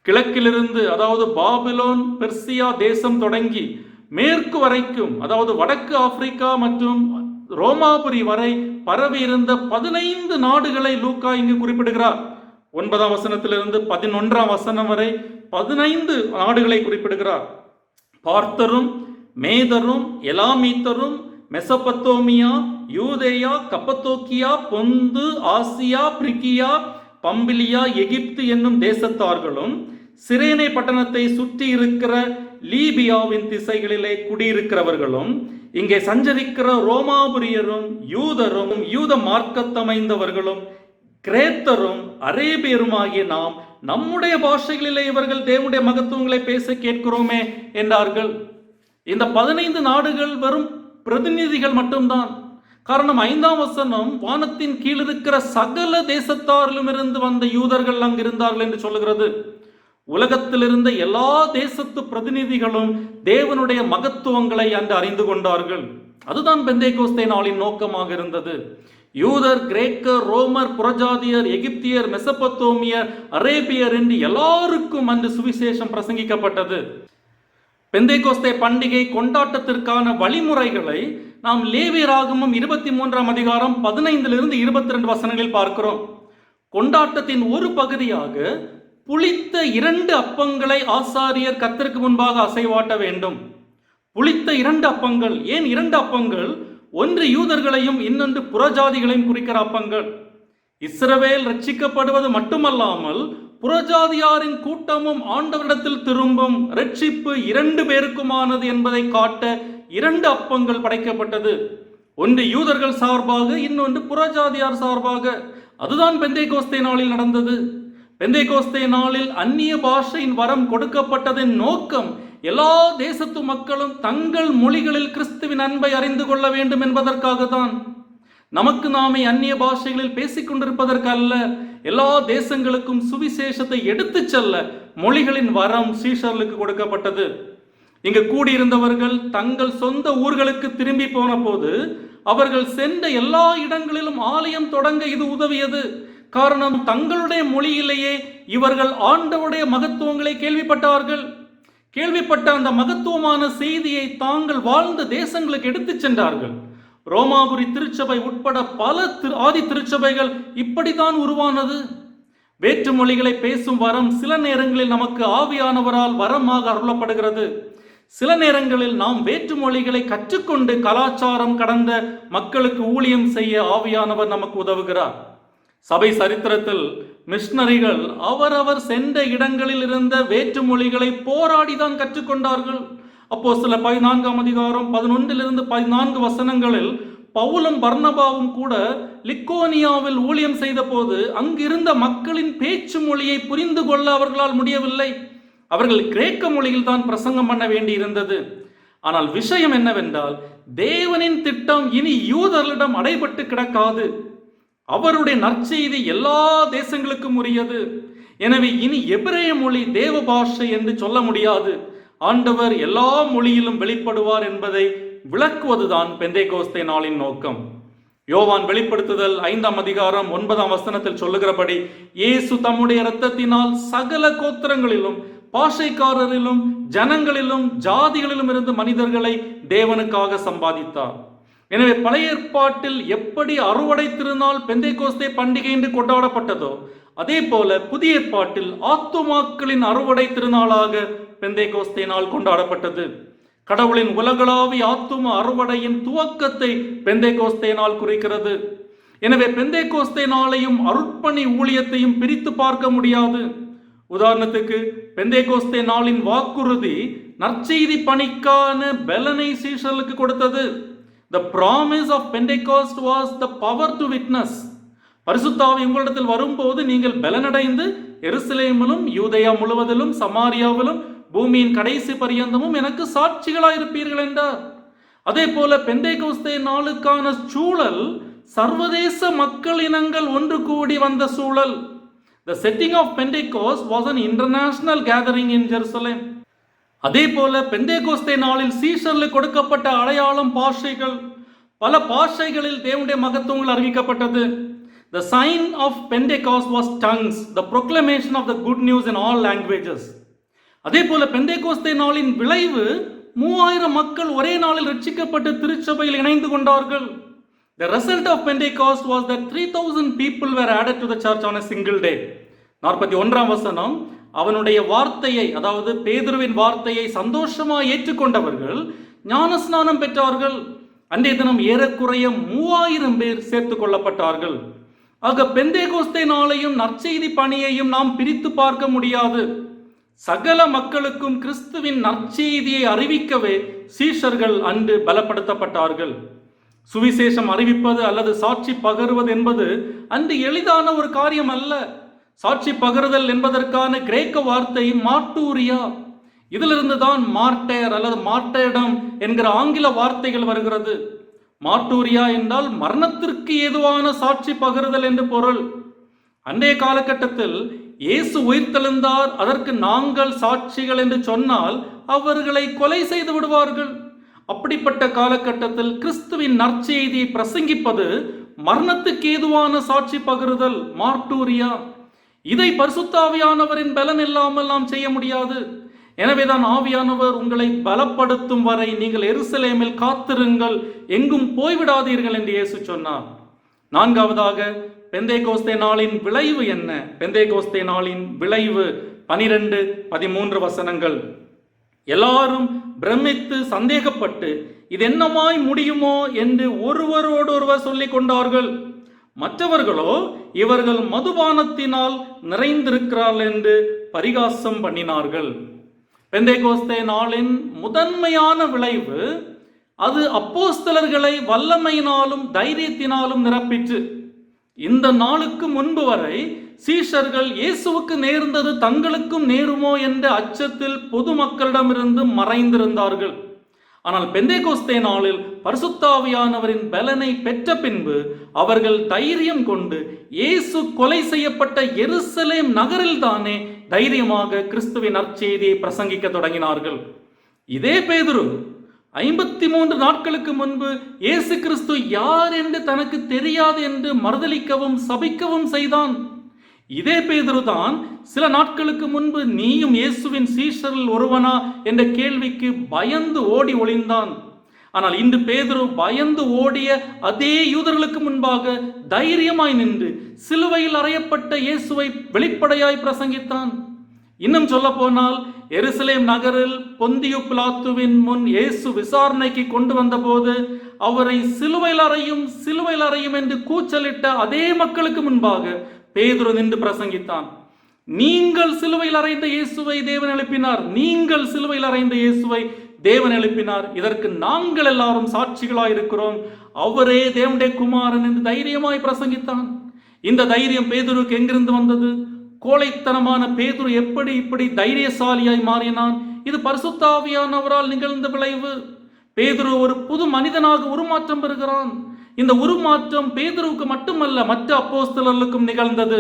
கிழக்கிலிருந்து, அதாவது பாபிலோன் பெர்சியா தேசம் தொடங்கி மேற்கு வரைக்கும், அதாவது வடக்கு ஆப்பிரிக்கா மற்றும் ரோமாபுரி வரை பரவி இருந்த 15 நாடுகளை லூக்கா இங்கு குறிப்பிடுகிறார். 9ஆம் வசனத்திலிருந்து 11ஆம் வசனம் வரை 15 நாடுகளை குறிப்பிடுகிறார். பார்த்தரும், மேதரும், எலாமீத்தரும், மெசபத்தோமியா, யூதேயா, கப்பத்தோக்கியா, பொந்து, ஆசியா, பிரிக்கியா, பம்பிலியா, எகிப்து என்னும் தேசத்தார்களும், சிரேனே பட்டணத்தை சுற்றி இருக்கிற லீபியாவின் திசைகளிலே குடியிருக்கிறவர்களும், இங்கே சஞ்சரிக்கிற ரோமாபுரியரும், யூதரும், யூத மார்க்கத்தமைந்தவர்களும், கிரேத்தரும், அரேபியருமாகிய நாம் நம்முடைய பாஷைகளிலே இவர்கள் தேவனுடைய மகத்துவங்களை பேச கேட்கிறோமே என்றார்கள். இந்த 15 நாடுகள் வெறும் பிரதிநிதிகள் மட்டும்தான். காரணம், 5ஆம் வசனம் வானத்தின் கீழ் இருக்கிற சகல தேசத்தாரிலும் இருந்து வந்த யூதர்கள் அங்கிருந்தார்கள் என்று சொல்லுகிறது. உலகத்தில் இருந்த எல்லா தேசத்து பிரதிநிதிகளும் தேவனுடைய மகத்துவங்களை அன்று அறிந்து கொண்டார்கள். அதுதான் பெந்தேகோஸ்தே நாளின் நோக்கமாக இருந்தது. யூதர், கிரேக்கர், ரோமர், புறஜாதியர், எகிப்தியர், மெசபத்தோமியர், அரேபியர் என்று எல்லாருக்கும் அன்று சுவிசேஷம் பிரசங்கிக்கப்பட்டது. பெந்தேகோஸ்தே பண்டிகை கொண்டாட்டத்திற்கான வழிமுறைகளை நாம் லேவியராகமம் 23ஆம் அதிகாரம் 15 - 22 வசனங்களில் பார்க்கிறோம். கொண்டாட்டத்தின் ஒரு பகுதியாக புளித்த 2 அப்பங்களை ஆசாரியர் கர்த்தருக்கு முன்பாக அசைவாட்ட வேண்டும். புளித்த 2 அப்பங்கள். ஏன் 2 அப்பங்கள்? ஒன்று யூதர்களையும் இன்னொன்று புறஜாதிகளையும் குறிக்கிற அப்பங்கள். இஸ்ரவேல் ரட்சிக்கப்படுவது மட்டுமல்லாமல் புறஜாதியாரின் கூட்டமும் ஆண்டவரிடத்தில் திரும்பும். ரட்சிப்பு 2 பேருக்குமானது என்பதை காட்ட 2 அப்பங்கள் படைக்கப்பட்டது. ஒன்று யூதர்கள் சார்பாக, இன்னொன்று புறஜாதியார் சார்பாக. அதுதான் பெந்தேகோஸ்தே நாளில் நடந்தது. பெந்தேகோஸ்தே நாளில் அந்நிய பாஷையின் வரம் கொடுக்கப்பட்டதின் நோக்கம் எல்லா தேசத்து மக்களும் தங்கள் மொழிகளில் கிறிஸ்துவின் அன்பை அறிந்து கொள்ள வேண்டும் என்பதற்காக தான். நமக்கு நாமே அந்நிய பாஷைகளில் பேசிக்கொண்டிருப்பதற்கு அல்ல, எல்லா தேசங்களுக்கும் சுவிசேஷத்தை எடுத்து செல்ல மொழிகளின் வரம் சீஷர்களுக்கு கொடுக்கப்பட்டது. இங்கு கூடியிருந்தவர்கள் தங்கள் சொந்த ஊர்களுக்கு திரும்பி போன போது அவர்கள் சென்ற எல்லா இடங்களிலும் ஆலயம் தொடங்க இது உதவியது. காரணம், தங்களுடைய மொழியிலேயே இவர்கள் ஆண்டவருடைய மகத்துவங்களை கேள்விப்பட்ட அந்த மகத்துவமான செய்தியை தாங்கள் வாழ்ந்த தேசங்களுக்கு எடுத்துச் சென்றார்கள். ரோமாபுரி திருச்சபை உட்பட பல ஆதி திருச்சபைகள் இப்படித்தான் உருவானது. வேற்று மொழிகளை பேசும் வரம் சில நேரங்களில் நமக்கு ஆவியானவரால் வரமாக அருளப்படுகிறது. சில நேரங்களில் நாம் வேற்று மொழிகளை கற்றுக்கொண்டு கலாச்சாரம் கடந்த மக்களுக்கு ஊழியம் செய்ய ஆவியானவர் நமக்கு உதவுகிறார். சபை சரித்திரத்தில் மிஷனரிகள் அவரவர் சென்ற இடங்களில் இருந்த வேற்று மொழிகளை போராடிதான் கற்றுக்கொண்டார்கள். அப்போஸ்தலர் 14ஆம் அதிகாரம் 11 14 வசனங்களில் பவுலும் பர்னபாவும் கூட லிக்கோனியாவில் ஊழியம் செய்த போது அங்கிருந்த மக்களின் பேச்சு மொழியை புரிந்து கொள்ள அவர்களால் முடியவில்லை. அவர்கள் கிரேக்க மொழியில் தான் பிரசங்கம் பண்ண வேண்டி இருந்தது. ஆனால் விஷயம் என்னவென்றால், தேவனின் திட்டம் இனி யூதர்களிடம் அடைபட்டு கிடக்காது. அவருடைய நற்செய்தி எல்லா தேசங்களுக்கும் உரியது. எனவே இனி எபிரேய மொழி தேவ பாஷை என்று சொல்ல முடியாது. ஆண்டவர் எல்லா மொழியிலும் வெளிப்படுவார் என்பதை விளக்குவதுதான் பெந்தேகோஸ்தே நாளின் நோக்கம். யோவான் வெளிப்படுத்துதல் 5ஆம் அதிகாரம் 9ஆம் வசனத்தில் சொல்லுகிறபடி, இயேசு தம்முடைய இரத்தத்தினால் சகல கோத்திரங்களிலும் பாஷைக்காரரிலும் ஜனங்களிலும் ஜாதிகளிலும் இருந்து மனிதர்களை தேவனுக்காக சம்பாதித்தார். எனவே பழைய ஏற்பாட்டில் எப்படி அறுவடை திருநாள் பெந்தேகோஸ்தே பண்டிகை என்று கொண்டாடப்பட்டதோ, அதே போல புதிய ஏற்பாட்டில் ஆத்துமாக்களின் அறுவடை திருநாளாக பெந்தேகோஸ்தே நாள் கொண்டாடப்பட்டது. கடவுளின் உலகளாவிய ஆத்தும அறுவடையின் துவக்கத்தை பெந்தேகோஸ்தே நாள் குறிக்கிறது. எனவே பெந்தேகோஸ்தே நாளையும் அருட்பணி ஊழியத்தையும் பிரித்து பார்க்க முடியாது. உதாரணத்துக்கு, பெந்தேகோஸ்தே நாளின் வாக்குறுதி நற்செய்தி பணிக்கான பலனை சீஷர்களுக்கு கொடுத்தது. The promise of Pentecost was the power to witness. பரிசுத்த ஆவி உங்களிடத்தில் வரும்போது நீங்கள் பலனடைந்து எருசலேமிலும் யூதேயா முழுவதிலும் சமாரியாவிலும் பூமியின் கடைசி பரியந்தமும் எனக்கு சாட்சிகளாயிருப்பீர்கள் என்றார். அதே போல பெந்தேகோஸ்தே நாளுக்கான சூழல் சர்வதேச மக்கள் இனங்கள் ஒன்று கூடி வந்த சூழல். The setting of Pentecost was an international gathering in Jerusalem. அதே போல பெந்தேகோஸ்தே நாளில் சீஷர்களுக்கு கொடுக்கப்பட்ட அடையாளம் பாஷைகள். பல பாஷைகளில் தேவனுடைய மகத்துவங்கள் அறிவிக்கப்பட்டது. The sign of Pentecost was tongues, the proclamation of the good news in all languages. அதே போல பெந்தேகோஸ்தே நாளின் விளைவு 3000 மக்கள் ஒரே நாளில் ரட்சிக்கப்பட்டு திருச்சபையில் இணைந்து கொண்டார்கள். The result of Pentecost was that 3000 people were added to the church on a single day. 41ஆம் வசனம், அவனுடைய வார்த்தையை, அதாவது பேதுருவின் வார்த்தையை சந்தோஷமாக ஏற்றுக்கொண்டவர்கள் ஞானஸ்நானம் பெற்றார்கள். அன்றைய தினம் ஏறக்குறைய 3000 பேர் சேர்த்து கொள்ளப்பட்டார்கள். ஆக பெந்தேகோஸ்தே நாளையும் நற்செய்தி பணியையும் நாம் பிரித்து பார்க்க முடியாது. சகல மக்களுக்கும் கிறிஸ்துவின் நற்செய்தியை அறிவிக்கவே சீஷர்கள் அன்று பலப்படுத்தப்பட்டார்கள். சுவிசேஷம் அறிவிப்பது அல்லது சாட்சி பகருவது என்பது அன்று எளிதான ஒரு காரியம் அல்ல. சாட்சி பகருதல் என்பதற்கான கிரேக்க வார்த்தை மார்ட்டூரியா. இதிலிருந்து தான் மார்டேர் அல்லது மார்டேடம் என்கிற ஆங்கில வார்த்தைகள் வருகிறது. மார்ட்டூரியா என்றால் மரணத்திற்கு ஏதுவான சாட்சி பகருதல் என்று பொருள். அன்றைய காலகட்டத்தில் இயேசு உயிர்த்தெழுந்தார், அதற்கு நாங்கள் சாட்சிகள் என்று சொன்னால் அவர்களை கொலை செய்து விடுவார்கள். அப்படிப்பட்ட காலகட்டத்தில் கிறிஸ்துவின் நற்செய்தியை பிரசங்கிப்பது மரணத்துக்கு ஏதுவான சாட்சி பகருதல், மார்ட்டூரியா. இதை பரிசுத்த ஆவியானவரின் பலன் இல்லாமல் நாம் செய்ய முடியாது. எனவேதான் ஆவியானவர் உங்களை பலப்படுத்தும் வரை நீங்கள் எருசலேமில் காத்திருங்கள், எங்கும் போய்விடாதீர்கள் என்று இயேசு சொன்னார். 4வதாக, பெந்தேகோஸ்தே நாளின் விளைவு என்ன? பெந்தேகோஸ்தே நாளின் விளைவு 12-13 வசனங்கள். எல்லாரும் பிரமித்து சந்தேகப்பட்டு இது என்னமாய் முடியுமோ என்று ஒருவரோடொருவர் சொல்லிக் கொண்டார்கள். மற்றவர்களோ இவர்கள் மதுபானத்தினால் நிறைந்திருக்கிறார்கள் என்று பரிகாசம் பண்ணினார்கள். பெந்தேகோஸ்தே நாளின் முதன்மையான விளைவு அது அப்போஸ்தலர்களை வல்லமையினாலும் தைரியத்தினாலும் நிரப்பிற்று. இந்த நாளுக்கு முன்பு வரை சீஷர்கள் இயேசுவுக்கு நேர்ந்தது தங்களுக்கும் நேருமோ என்ற அச்சத்தில் பொதுமக்களிடமிருந்து மறைந்திருந்தார்கள். ஆனால் பெந்தேகோஸ்தே நாளில் பரிசுத்த ஆவியானவரின் பலனை பெற்ற பின்பு அவர்கள் தைரியம் கொண்டு இயேசு கொலை செய்யப்பட்ட எருசலேம் நகரில் தானே தைரியமாக கிறிஸ்துவின் நற்செய்தியை பிரசங்கிக்க தொடங்கினார்கள். இதே பேதுரு 53 நாட்களுக்கு முன்பு இயேசு கிறிஸ்து யார் என்று தனக்கு தெரியாது என்று மறுதலிக்கவும் சபிக்கவும் செய்தான். இதே பேதுருதான் சில நாட்களுக்கு முன்பு நீயும் இயேசுவின் சீஷரில் ஒருவனா என்ற கேள்விக்கு பயந்து ஓடி ஒளிந்தான். ஆனால் இன்று பேதுரு பயந்து ஓடிய அதே யூதர்களுக்கு முன்பாக தைரியமாய் நின்று சிலுவையில் அறையப்பட்ட இயேசுவை வெளிப்படையாய் பிரசங்கித்தான். இன்னும் சொல்ல போனால் எருசலேம் நகரில் பொந்தியு பிலாத்துவின் முன் இயேசு விசாரணைக்கு கொண்டு வந்தபோது அவரை சிலுவையில் அறையும் என்று கூச்சலிட்ட அதே மக்களுக்கு முன்பாக பேதுரு நின்று பிரசங்கித்தான். நீங்கள் சிலுவையில் அறைந்த இயேசுவை தேவன் எழுப்பினார், நீங்கள் சிலுவையில் அறைந்த இயேசுவை தேவன் எழுப்பினார், இதற்கு நாங்கள் எல்லாரும் சாட்சிகளாய் இருக்கிறோம், அவரே தேவனுடைய குமாரன் என்று தைரியமாய் பிரசங்கித்தான். இந்த தைரியம் பேதுருக்கு எங்கிருந்து வந்தது? கோழைத்தனமான பேதுரு எப்படி இப்படி தைரியசாலியாய் மாறினான்? இது பரிசுத்த ஆவியானவரால் நிகழ்ந்த விளைவு. பேதுரு ஒரு புது மனிதனாக உருமாற்றம் பெறுகிறான். இந்த உருமாற்றம் பேதுருவுக்கு மட்டுமல்ல, மற்ற அப்போஸ்தலர்களுக்கும் நிகழ்ந்தது.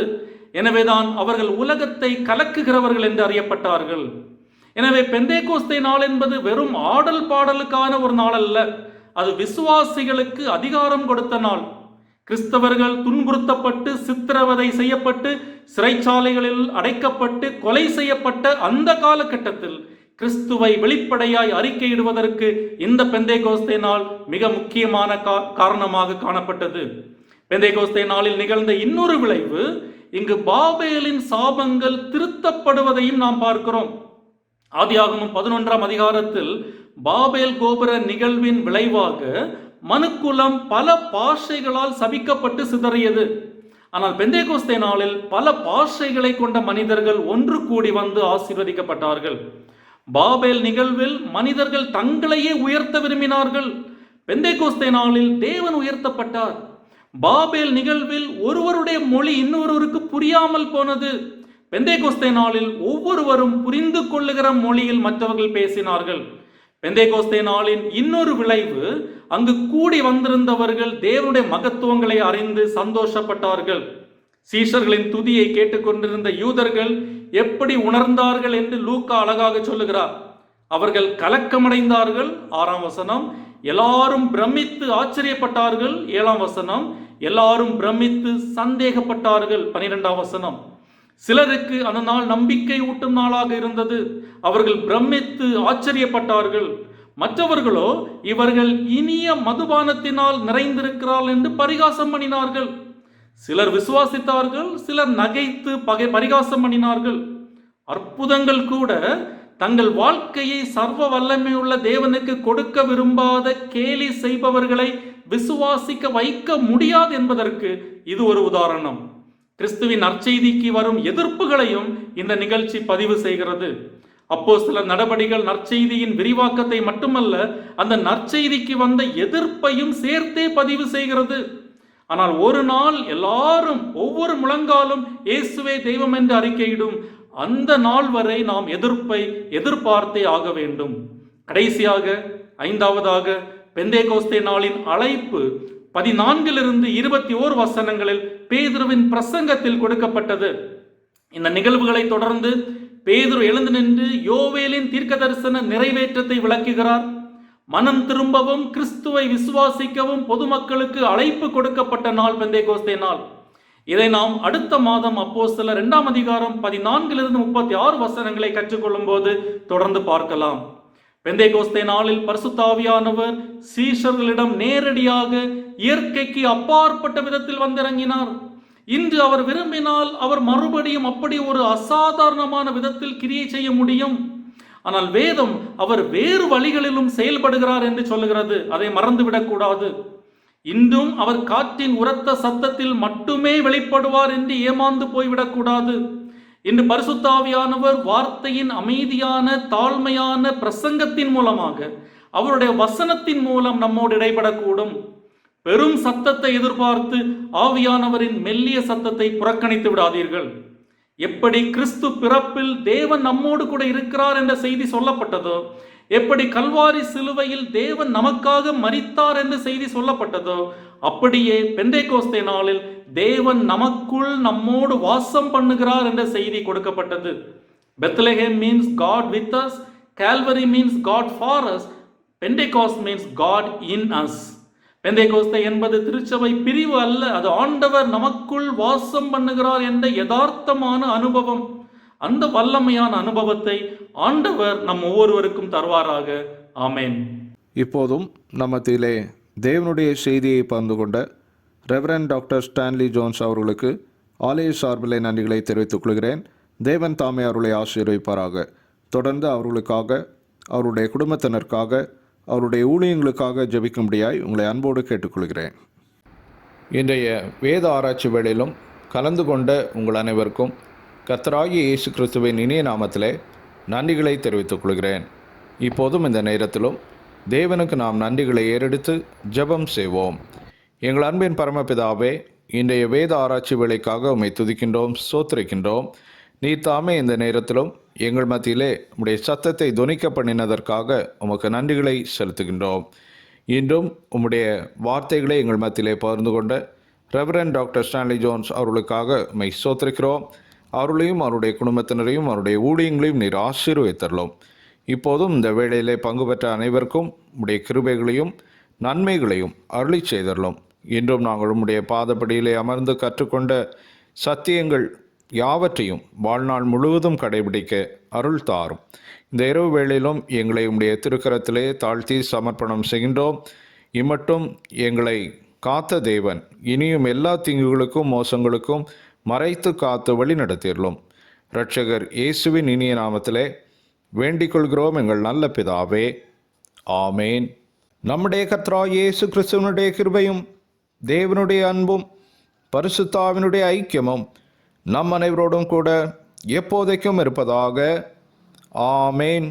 எனவேதான் அவர்கள் உலகத்தை கலக்குகிறவர்கள் என்று அறியப்பட்டார்கள். எனவே பெந்தேகோஸ்தே நாள் என்பது வெறும் ஆடல் பாடலுக்கான ஒரு நாள் அல்ல, அது விசுவாசிகளுக்கு அதிகாரம் கொடுத்த நாள். கிறிஸ்தவர்கள் துன்புறுத்தப்பட்டு சித்திரவதை செய்யப்பட்டு சிறைச்சாலைகளில் அடைக்கப்பட்டு கொலை செய்யப்பட்ட அந்த காலகட்டத்தில் கிறிஸ்துவை வெளிப்படையாய் அறிக்கையிடுவதற்கு இந்த பெந்தேகோஸ்தே நாள் மிக முக்கியமான காரணமாக காணப்பட்டது. பெந்தேகோஸ்தே நாளில் நிகழ்ந்த இன்னொரு விளைவு, இங்கு பாபேலின் சாபங்கள் திருத்தப்படுவதையும் நாம் பார்க்கிறோம். ஆதியாகமம் 11ஆம் அதிகாரத்தில் பாபேல் கோபுர நிகழ்வின் விளைவாக மனுக்குலம் பல பாஷைகளால் சபிக்கப்பட்டு சிதறியது. ஆனால் பெந்தேகோஸ்தே நாளில் பல பாஷைகளை கொண்ட மனிதர்கள் ஒன்று கூடி வந்து ஆசீர்வதிக்கப்பட்டார்கள். பாபேல் நிகழ்வில் மனிதர்கள் தங்களையே உயர்த்த விரும்பினார்கள். பெந்தேகோஸ்தே நாளில் தேவன் உயர்த்தப்பட்டார். பாபேல் நிகழ்வில் ஒருவருடைய மொழி இன்னொருவருக்கு புரியாமல் போனது. பெந்தேகோஸ்தே நாளில் ஒவ்வொருவரும் புரிந்து கொள்ளுகிற மொழியில் மற்றவர்கள் பேசினார்கள். பெந்தேகோஸ்தே நாளின் இன்னொரு விளைவு, அங்கு கூடி வந்திருந்தவர்கள் தேவனுடைய மகத்துவங்களை அறிந்து சந்தோஷப்பட்டார்கள். சீஷர்களின் துதியை கேட்டுக்கொண்டிருந்த யூதர்கள் எப்படி உணர்ந்தார்கள் என்று லூக்கா அழகாக சொல்லுகிறார். அவர்கள் கலக்கமடைந்தார்கள் 6ஆம் வசனம். எல்லாரும் பிரமித்து ஆச்சரியப்பட்டார்கள் 7ஆம் வசனம். எல்லாரும் பிரமித்து சந்தேகப்பட்டார்கள் 12ஆம் வசனம். சிலருக்கு அந்த நாள் நம்பிக்கை ஊட்டும் நாளாக இருந்தது. அவர்கள் பிரமித்து ஆச்சரியப்பட்டார்கள். மற்றவர்களோ இவர்கள் இனிய மதுபானத்தினால் நிறைந்திருக்கிறார்கள் என்று பரிகாசம் பண்ணினார்கள். சிலர் விசுவாசித்தார்கள், சிலர் நகைத்து பரிகாசம் பண்ணினார்கள். அற்புதங்கள் கூட தங்கள் வாழ்க்கையை சர்வ வல்லமையுள்ள தேவனுக்கு கொடுக்க விரும்பாத கேலி செய்பவர்களை விசுவாசிக்க வைக்க முடியாது என்பதற்கு இது ஒரு உதாரணம். கிறிஸ்துவின் நற்செய்திக்கு வரும் எதிர்ப்புகளையும் இந்த நிகழ்ச்சி பதிவு செய்கிறது. அப்போஸ்தலர் நடபடிகள் நற்செய்தியின் விரிவாக்கத்தை மட்டுமல்ல, அந்த நற்செய்திக்கு வந்த எதிர்ப்பையும் சேர்த்தே பதிவு செய்கிறது. ஆனால் ஒரு நாள் எல்லாரும் ஒவ்வொரு முழங்காலும் இயேசுவே தெய்வம் என்று அறிக்கையிடும் அந்த நாள் வரை நாம் எதிர்ப்பை எதிர்பார்த்தே ஆக வேண்டும். கடைசியாக 5வதாக பெந்தேகோஸ்தே நாளின் அழைப்பு 14 21 வசனங்களில் பேதுருவின் பிரசங்கத்தில் கொடுக்கப்பட்டது. இந்த நிகழ்வுகளை தொடர்ந்து பேதுரு எழுந்து நின்று யோவேலின் தீர்க்க தரிசன நிறைவேற்றத்தை விளக்குகிறார். மனம் திரும்பவும் கிறிஸ்துவை விசுவாசிக்கவும் பொதுமக்களுக்கு அழைப்பு கொடுக்கப்பட்ட நாள் பெந்தேகோஸ்தே நாள். இதை நாம் அடுத்த மாதம் அப்போஸ்தலர் 2ஆம் அதிகாரம் 14 36 வசனங்களை கற்றுக்கொள்ளும் போது தொடர்ந்து பார்க்கலாம். பெந்தேகோஸ்தே நாளில் பரிசுத்த ஆவியானவர் சீஷர்களிடம் நேரடியாக இயற்கைக்கு அப்பாற்பட்ட விதத்தில் வந்திறங்கினார். இன்று அவர் விரும்பினால் அவர் மறுபடியும் அப்படி ஒரு அசாதாரணமான விதத்தில் கிரியை செய்ய முடியும். ஆனால் வேதம் அவர் வேறு வழிகளிலும் செயல்படுகிறார் என்று சொல்லுகிறது. அதை மறந்துவிடக் கூடாது. இன்றும் அவர் காற்றின் உரத்த சத்தத்தில் மட்டுமே வெளிப்படுவார் என்று ஏமாந்து போய்விடக்கூடாது. இன்று பரிசுத்த ஆவியானவர் வார்த்தையின் அமைதியான தாழ்மையான பிரசங்கத்தின் மூலமாக அவருடைய வசனத்தின் மூலம் நம்மோடு இடைபடக்கூடும். பெரும் சத்தத்தை எதிர்பார்த்து ஆவியானவரின் மெல்லிய சத்தத்தை புறக்கணித்து விடாதீர்கள். எப்படி கிறிஸ்து பிறப்பில் தேவன் நம்மோடு கூட இருக்கிறார் என்ற செய்தி சொல்லப்பட்டதோ, எப்படி கல்வாரி சிலுவையில் தேவன் நமக்காக மரித்தார் என்ற செய்தி சொல்லப்பட்டதோ, அப்படியே பெந்தேகோஸ்தே நாளில் தேவன் நமக்குள் நம்மோடு வாசம் பண்ணுகிறார் என்ற செய்தி கொடுக்கப்பட்டது. Bethlehem means God with us, Calvary means God for us. Pentecost means God in us. Pentecost என்பது திருச்சபை பிரிவு அல்ல, அது ஆண்டவர் நமக்குள் வாசம் பண்ணுகிறார் என்ற யதார்த்தமான அனுபவம். அந்த வல்லமையான அனுபவத்தை ஆண்டவர் நம் ஒவ்வொருவருக்கும் தருவாராக. ஆமென். இப்போதும் நம்மத்திலே தேவனுடைய செய்தியை பகிர்ந்து கொண்ட ரெவரண்ட் டாக்டர் ஸ்டான்லி ஜோன்ஸ் அவர்களுக்கு ஆலய சார்பிலே நன்றிகளை தெரிவித்துக் கொள்கிறேன். தேவன் தாமே அவர்களை ஆசீர்வதிப்பாராக. தொடர்ந்து அவர்களுக்காக, அவருடைய குடும்பத்தினருக்காக, அவருடைய ஊழியங்களுக்காக ஜெபிக்கும்படியாய் உங்களை அன்போடு கேட்டுக்கொள்கிறேன். இன்றைய வேத ஆராய்ச்சி வேளையிலும் கலந்து கொண்ட உங்கள் அனைவருக்கும் கர்த்தராகிய இயேசு கிறிஸ்துவின் இனிய நாமத்திலே நன்றிகளை தெரிவித்துக் கொள்கிறேன். இப்போதும் இந்த நேரத்திலும் தேவனுக்கு நாம் நன்றிகளை ஏறெடுத்து ஜெபம் செய்வோம். எங்கள் அன்பின் பரமபிதாவே, இன்றைய வேத ஆராய்ச்சி வேளைக்காக உம்மை துதிக்கின்றோம், ஸ்தோத்திரிக்கின்றோம். நீர் தாமே இந்த நேரத்திலும் எங்கள் மத்தியிலே உம்முடைய சத்தத்தை துணிக்க பண்ணினதற்காக உமக்கு நன்றிகளை செலுத்துகின்றோம். இன்றும் உம்முடைய வார்த்தைகளை எங்கள் மத்தியிலே பகிர்ந்து கொண்ட ரெவரண்ட் டாக்டர் ஸ்டான்லி ஜோன்ஸ் அவர்களுக்காக உம்மை ஸ்தோத்திரிக்கிறோம். அவர்களையும் அவருடைய குடும்பத்தினரையும் அவருடைய ஊழியங்களையும் நீர் ஆசீர்வதித்தருளும். இப்போதும் இந்த வேளையிலே பங்கு பெற்ற அனைவருக்கும் உம்முடைய கிருபைகளையும் நன்மைகளையும் அருளி செய்தருளும். இன்றும் நாங்கள் உம்முடைய பாதப்படியிலே அமர்ந்து கற்றுக்கொண்ட சத்தியங்கள் யாவற்றையும் வாழ்நாள் முழுவதும் கடைபிடிக்க அருள் தாரும். இந்த இரவு வேளையிலும் எங்களை உம்முடைய திருக்கரத்திலே தாழ்த்தி சமர்ப்பணம் செய்கின்றோம். இம்மட்டும் எங்களை காத்த தேவன் இனியும் எல்லா தீங்குகளுக்கும் மோசங்களுக்கும் மறைத்து காத்து வழி நடத்தியுள்ளோம். இரட்சகர் இயேசுவின் இனிய நாமத்திலே வேண்டிக் கொள்கிறோம் எங்கள் நல்ல பிதாவே, ஆமேன். நம்முடைய கர்த்தராகிய இயேசு கிறிஸ்துவனுடைய கிருபையும் தேவனுடைய அன்பும் பரிசுத்தாவினுடைய ஐக்கியமும் நம் அனைவரோடும் கூட எப்போதைக்கும் இருப்பதாக. ஆமேன்.